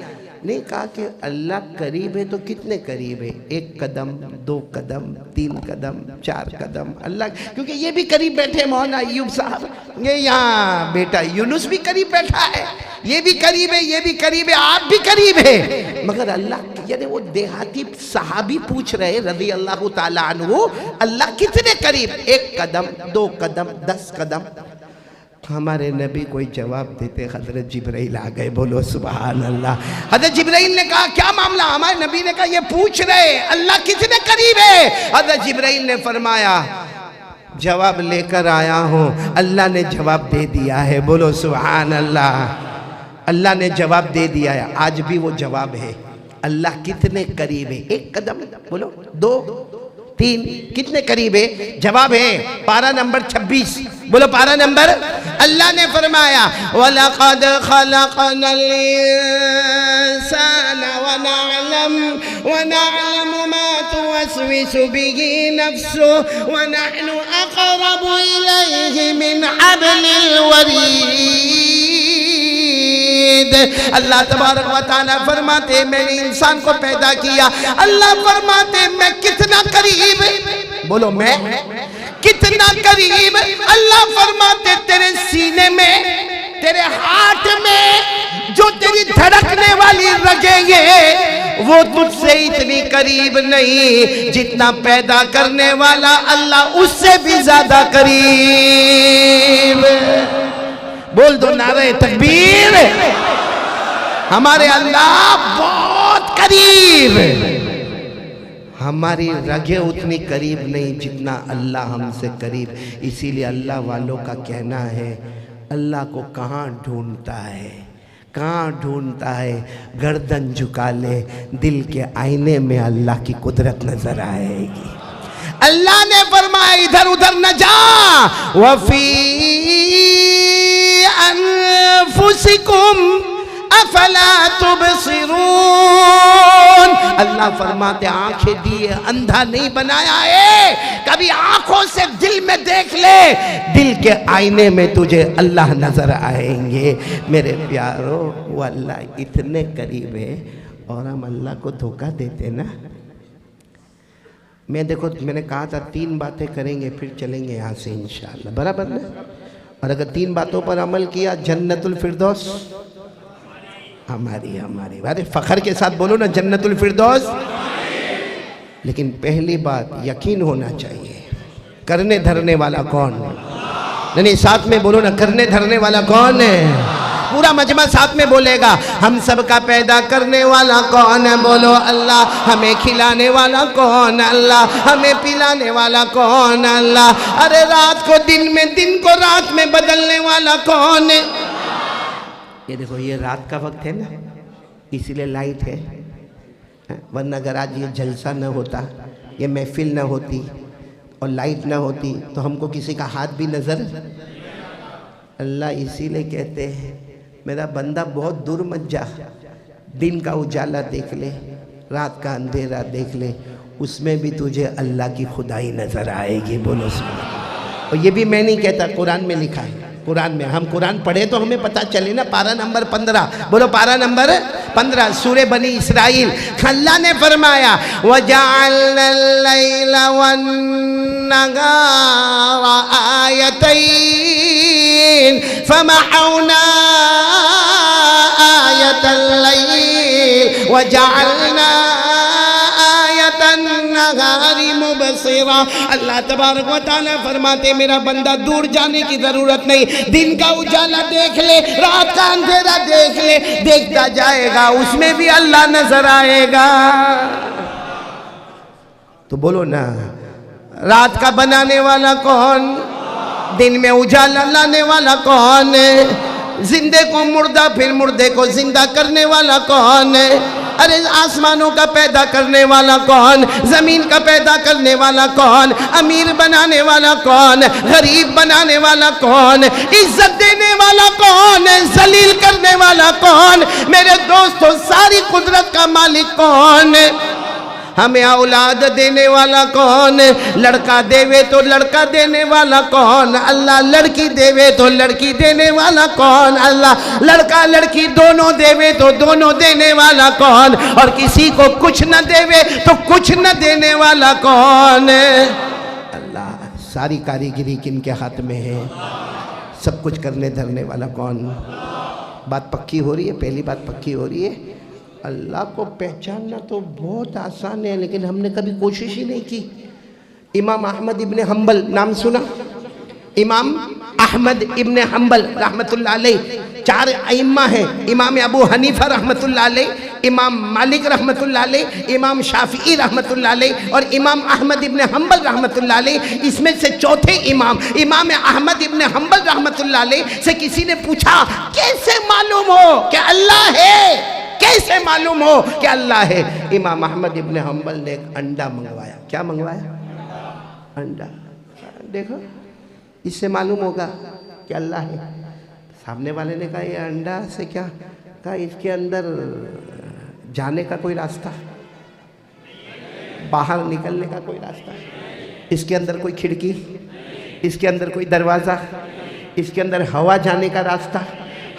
नहीं, कहा कि अल्लाह करीब है तो कितने करीब है? 1 कदम, 2 कदम, 3 कदम, 4 कदम। अल्लाह, क्योंकि ये भी करीब बैठे, मौलाना अय्यूब साहब, ये यहाँ बेटा यूनुस भी करीब बैठा है, ये भी करीब है, ये भी करीब है, आप भी करीब है। मगर अल्लाह, यानी वो देहाती सहाबी पूछ रहे रज़ी अल्लाह ताला अन्हु, अल्लाह कितने करीब? 1 कदम, 2 कदम, 10 कदम। हमारे नबी कोई जवाब देते, हज़रत जिब्राइल आ गए। बोलो सुभान अल्लाह। हज़रत जिब्राइल ने कहा, क्या मामला? हमारे नबी ने कहा, ये पूछ रहे अल्लाह कितने करीब है। हज़रत जिब्राइल ने फरमाया, जवाब लेकर आया हूँ, अल्लाह ने जवाब दे दिया है। बोलो सुभान अल्लाह। अल्लाह ने जवाब दे दिया है, आज भी वो जवाब है, अल्लाह कितने करीब है? 1 कदम, बोलो 2, 3, कितने करीब है? जवाब है पारा नंबर 26, बोलो पारा नंबर। अल्लाह ने फरमाया, वलक़द ख़लक़नल इंसाना व नअलमु मा तुवस्विसु बिही नफ्सुहु व नहनु अक़रबु इलैहि मिन हब्लिल वरीद। अल्लाह तबारक व तआला फरमाते, मैंने इंसान को पैदा किया, अल्लाह फरमाते मैं कितना करीब, बोलो मैं कितना करीब। अल्लाह फरमाते तेरे सीने में, तेरे हाथ में जो तेरी धड़कने वाली रगें ये वो तुझसे इतनी करीब नहीं जितना पैदा करने वाला अल्लाह उससे भी ज्यादा करीब। बोल दो नारे तकबीर। हमारे अल्लाह बहुत करीब। हमारी रगें उतनी करीब नहीं जितना अल्लाह हमसे करीब। इसीलिए अल्लाह वालों का कहना है अल्लाह को कहाँ ढूंढता है, कहाँ ढूंढता है, गर्दन झुका ले, दिल के आईने में अल्लाह की कुदरत नजर आएगी। अल्लाह ने फरमाया इधर उधर न जा, वफी अनफुसिकुम अफला तुबसिरून। अल्लाह फरमाते आंखें दी है, अंधा नहीं बनाया है। कभी आंखों से दिल में देख ले, दिल के आईने में तुझे अल्लाह नजर आएंगे। मेरे प्यारो वो अल्लाह इतने करीब है और हम अल्लाह को धोखा देते ना। मैं देखो मैंने कहा था 3 बातें करेंगे फिर चलेंगे यहाँ से इंशाअल्लाह, बराबर ना। और अगर 3 बातों पर अमल किया जन्नतुल फिरदौस हमारी हमारी। अरे फखर के साथ बोलो ना जन्नतुल फिरदौस। लेकिन पहली बात यकीन होना चाहिए। करने धरने वाला कौन? नहीं साथ में बोलो ना, करने धरने वाला कौन है? पूरा मजमा साथ में बोलेगा। हम सब का पैदा करने वाला कौन है? बोलो अल्लाह। हमें खिलाने वाला कौन? अल्लाह। हमें पिलाने वाला कौन? अल्लाह। अरे रात को दिन में, दिन को रात में बदलने वाला कौन है? ये देखो ये रात का वक्त है ना, इसीलिए लाइट है, वरना अगर आज ये जलसा न होता, ये महफिल न होती और लाइट न होती तो हमको किसी का हाथ भी नजर। अल्लाह इसीलिए कहते हैं मेरा बंदा बहुत दूर मत जा, दिन का उजाला देख ले, रात का अंधेरा देख ले, उसमें भी तुझे अल्लाह की खुदाई नजर आएगी। बोलो सुभान। और ये भी मैं नहीं कहता, कुरान में लिखा है। कुरान में हम कुरान पढ़े तो हमें पता चले ना। पारा नंबर 15, बोलो पारा नंबर 15 सूरे बनी इसराइल। अल्लाह ने फरमाया वजअलना लैला वन्नहारा आयतैन फमहौना आयतल लैल वजअलना नगारी मुबसिरा। अल्लाह तबारक व तआला फरमाते मेरा बंदा दूर जाने की जरूरत नहीं, दिन का उजाला देख ले, रात का अंधेरा देख ले, देखता जाएगा उसमें भी अल्लाह नजर आएगा। तो बोलो ना रात का बनाने वाला कौन? दिन में उजाला लाने वाला कौन? जिंदे को मुर्दा फिर मुर्दे को जिंदा करने वाला कौन? अरे आसमानों का पैदा करने वाला कौन? जमीन का पैदा करने वाला कौन? अमीर बनाने वाला कौन? गरीब बनाने वाला कौन? इज्जत देने वाला कौन? जलील करने वाला कौन? मेरे दोस्तों सारी कुदरत का मालिक कौन? हमें औलाद देने वाला कौन? लड़का देवे तो लड़का देने वाला कौन? अल्लाह। लड़की देवे तो लड़की देने वाला कौन? अल्लाह। लड़का लड़की दोनों देवे तो दोनों देने वाला कौन? और किसी को कुछ न देवे तो कुछ न देने वाला कौन? अल्लाह। सारी कारीगिरी किनके हाथ में है? सब कुछ करने धरने वाला कौन? बात पक्की हो रही है? पहली बात पक्की हो रही है। अल्लाह को पहचानना तो बहुत आसान है, लेकिन हमने कभी कोशिश ही नहीं की। इमाम अहमद इब्ने हम्बल नाम सुना? इमाम अहमद इब्ने हम्बल रहमतुल्लाह अलैह 4 अइम्मा हैं। इमाम अबू हनीफा रहमतुल्लाह अलैह, इमाम मालिक रहमतुल्लाह अलैह, इमाम शाफी रहमतुल्लाह अलैह और इमाम अहमद इब्ने हम्बल रहमतुल्लाह अलैह। इसमें से चौथे इमाम इमाम अहमद इब्ने हम्बल रहमतुल्लाह अलैह से किसी ने पूछा कैसे मालूम हो कि अल्लाह है? कैसे मालूम हो कि अल्लाह है? इमाम अहमद इब्ने हम्बल ने एक अंडा मंगवाया। क्या मंगवाया? अंडा। देखो इससे मालूम होगा कि अल्लाह है। सामने वाले ने कहा ये अंडा से क्या? कहा इसके अंदर जाने का कोई रास्ता, बाहर निकलने का कोई रास्ता, इसके अंदर कोई खिड़की, इसके अंदर कोई दरवाज़ा, इसके अंदर हवा जाने का रास्ता,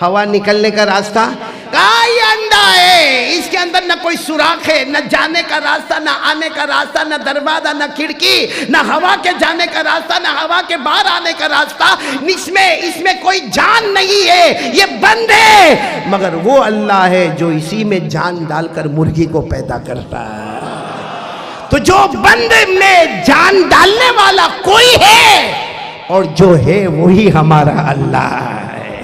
हवा निकलने का रास्ता। कहा ये अंडा है, इसके अंदर न कोई सुराख है, न जाने का रास्ता, न आने का रास्ता, न दरवाजा, न खिड़की, न हवा के जाने का रास्ता, न हवा के बाहर आने का रास्ता, इसमें कोई जान नहीं है, ये बंद है। मगर वो अल्लाह है जो इसी में जान डालकर मुर्गी को पैदा करता है। तो जो बंद में जान डालने वाला कोई है, और जो है वही हमारा अल्लाह है,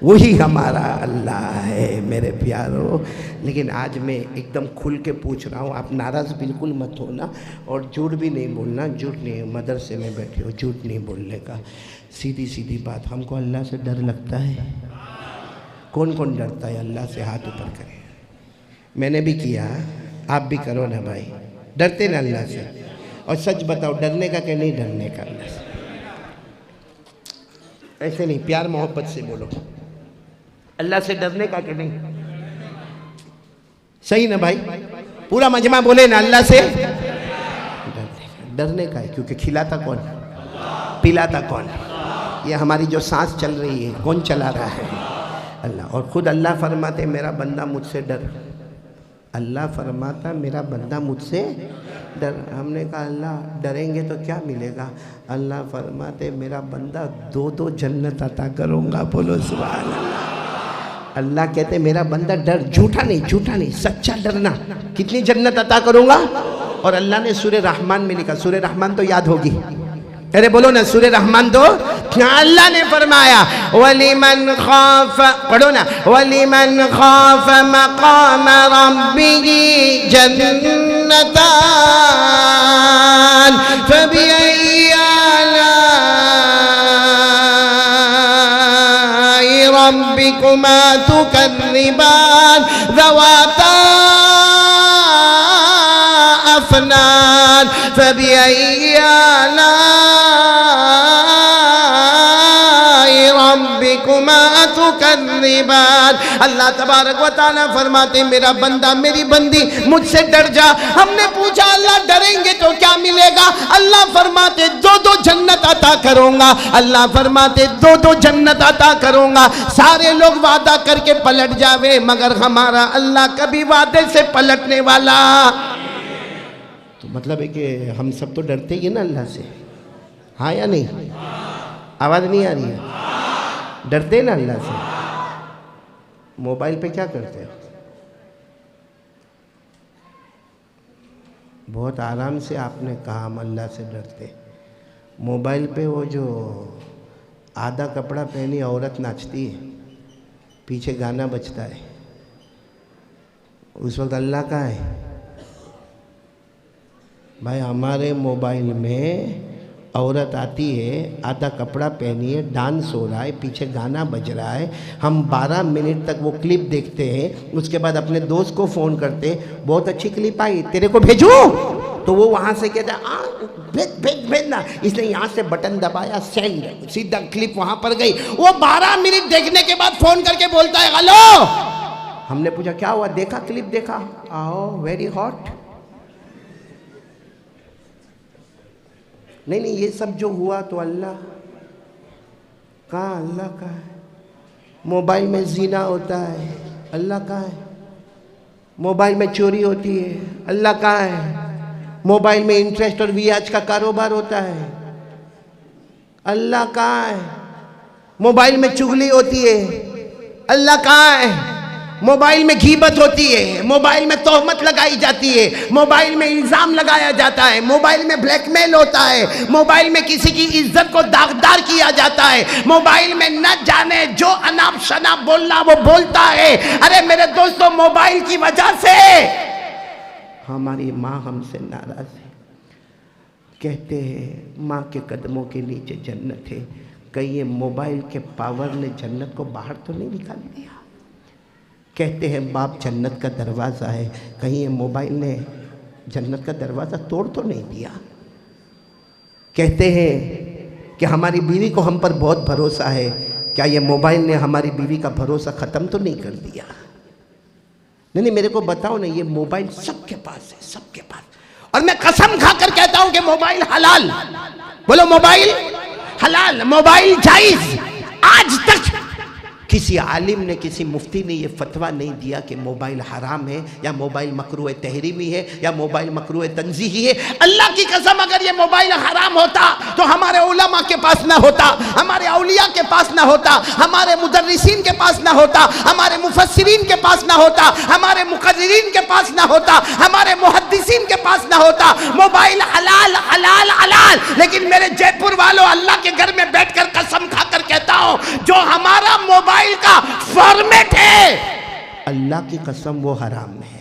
वही हमारा अल्लाह है मेरे प्यारों। लेकिन आज मैं एकदम खुल के पूछ रहा हूँ, आप नाराज़ बिल्कुल मत होना, और झूठ भी नहीं बोलना। झूठ नहीं, मदरसे में बैठे हो, झूठ नहीं बोलने का। सीधी सीधी बात, हमको अल्लाह से डर लगता है? कौन कौन डरता है अल्लाह से? हाथ ऊपर करें। मैंने भी किया, आप भी करो ना भाई। डरते ना अल्लाह से? और सच बताओ, डरने का कि नहीं डरने का अल्लाह से? ऐसे नहीं, प्यार मोहब्बत से बोलो, अल्लाह से डरने का कि नहीं? सही ना भाई? पूरा मजमा बोले ना, अल्लाह से डरने का है। क्योंकि खिलाता कौन, पिलाता कौन? ये हमारी जो सांस चल रही है, कौन चला रहा है? अल्लाह। और खुद अल्लाह फरमाते मेरा बंदा मुझसे डर। अल्लाह फरमाता मेरा बंदा मुझसे डर। हमने कहा अल्लाह डरेंगे तो क्या मिलेगा? अल्लाह फरमाते मेरा बंदा 2-2 जन्नत अता करूँगा। बोलो सुभान अल्लाह। अल्लाह कहते मेरा बंदा डर, झूठा नहीं, सच्चा डरना। कितनी जन्नत अता करूँगा? और अल्लाह ने सूरह रहमान में लिखा, सूरह रहमान तो याद होगी, अरे बोलो ना, सूरह रहमान तो अल्लाह ने फरमाया वलिमन खौफ, पढ़ो ना, वलिमन खौफ मकाम रब्बिही जन्नतान फबिअय्यि आलाइ रब्बिकुमा तुकज़्ज़िबान ज़वाता अफ़नान फबिअय्यि अल्लाह तबारक व तआला फरमाते मेरा बंदा मेरी बंदी मुझसे डर जा। हमने पूछा अल्लाह डरेंगे तो क्या मिलेगा? अल्लाह फरमाते 2-2 जन्नत अता करूंगा। अल्लाह फरमाते 2-2 जन्नत अता करूंगा। सारे लोग वादा करके पलट जावे, मगर हमारा अल्लाह कभी वादे से पलटने वाला। तो मतलब है कि हम सब तो डरते ही ना अल्लाह से, हाँ या नहीं? आवाज़ नहीं आ रही है? डरते ना अल्लाह से। मोबाइल पे क्या करते हो? बहुत आराम से आपने कहा हम अल्लाह से डरते। मोबाइल पे वो जो आधा कपड़ा पहनी औरत नाचती है, पीछे गाना बजता है, उस वक्त अल्लाह का है भाई। हमारे मोबाइल में औरत आती है, आधा कपड़ा पहनी है, डांस हो रहा है, पीछे गाना बज रहा है, हम 12 मिनट तक वो क्लिप देखते हैं। उसके बाद अपने दोस्त को फ़ोन करते, बहुत अच्छी क्लिप आई, तेरे को भेजूं? तो वो वहाँ से कहता है भेज ना। इसने यहाँ से बटन दबाया, सेंड, सीधा क्लिप वहाँ पर गई। वो 12 मिनट देखने के बाद फ़ोन करके बोलता है हेलो। हमने पूछा क्या हुआ? देखा क्लिप देखा? आओ वेरी हॉट। नहीं, ये सब जो हुआ तो अल्लाह कहाँ? अल्लाह का है। मोबाइल में ज़िना होता है, अल्लाह का है। मोबाइल में चोरी होती है, अल्लाह का है। मोबाइल में इंटरेस्ट और ब्याज का कारोबार होता है, अल्लाह का है। मोबाइल में चुगली होती है, अल्लाह का है। मोबाइल में गीबत होती है, मोबाइल में तोहमत लगाई जाती है, मोबाइल में इल्ज़ाम लगाया जाता है, मोबाइल में ब्लैकमेल होता है, मोबाइल में किसी की इज्जत को दागदार किया जाता है, मोबाइल में न जाने जो अनाप शनाप बोलना वो बोलता है। अरे मेरे दोस्तों, मोबाइल की वजह से हमारी माँ हमसे नाराज़ है। कहते हैं माँ के कदमों के नीचे जन्नत है। कहीं ये मोबाइल के पावर ने जन्नत को बाहर तो नहीं निकाल दिया? कहते हैं बाप जन्नत का दरवाज़ा है, कहीं ये मोबाइल ने जन्नत का दरवाज़ा तोड़ तो नहीं दिया? कहते हैं कि हमारी बीवी को हम पर बहुत भरोसा है, क्या ये मोबाइल ने हमारी बीवी का भरोसा ख़त्म तो नहीं कर दिया? नहीं, मेरे को बताओ ना, ये मोबाइल सबके पास है, सबके पास। और मैं कसम खाकर कहता हूं कि मोबाइल हलाल। बोलो मोबाइल हलाल, मोबाइल जायज़। आज तक किसी आलिम ने, किसी मुफ्ती ने ये फतवा नहीं दिया कि मोबाइल हराम है या मोबाइल मकरूह तहरीमी है या मोबाइल मकरूह तंजीही है। अल्लाह की कसम अगर ये मोबाइल हराम होता तो हमारे उलमा के पास ना होता, हमारे औलिया के पास ना होता, हमारे मुदर्रिसीन के पास ना होता, हमारे मुफस्सिरीन के पास ना होता, हमारे मुकर्रिरीन के पास ना होता, हमारे मुहद्दिसीन के पास ना होता। मोबाइल हलाल हलाल हलाल। लेकिन मेरे जयपुर वालों, अल्लाह के घर में बैठकर कसम खाकर कहता हूं, जो हमारा मोबाइल का फॉर्मेट है, अल्लाह की कसम वो हराम है।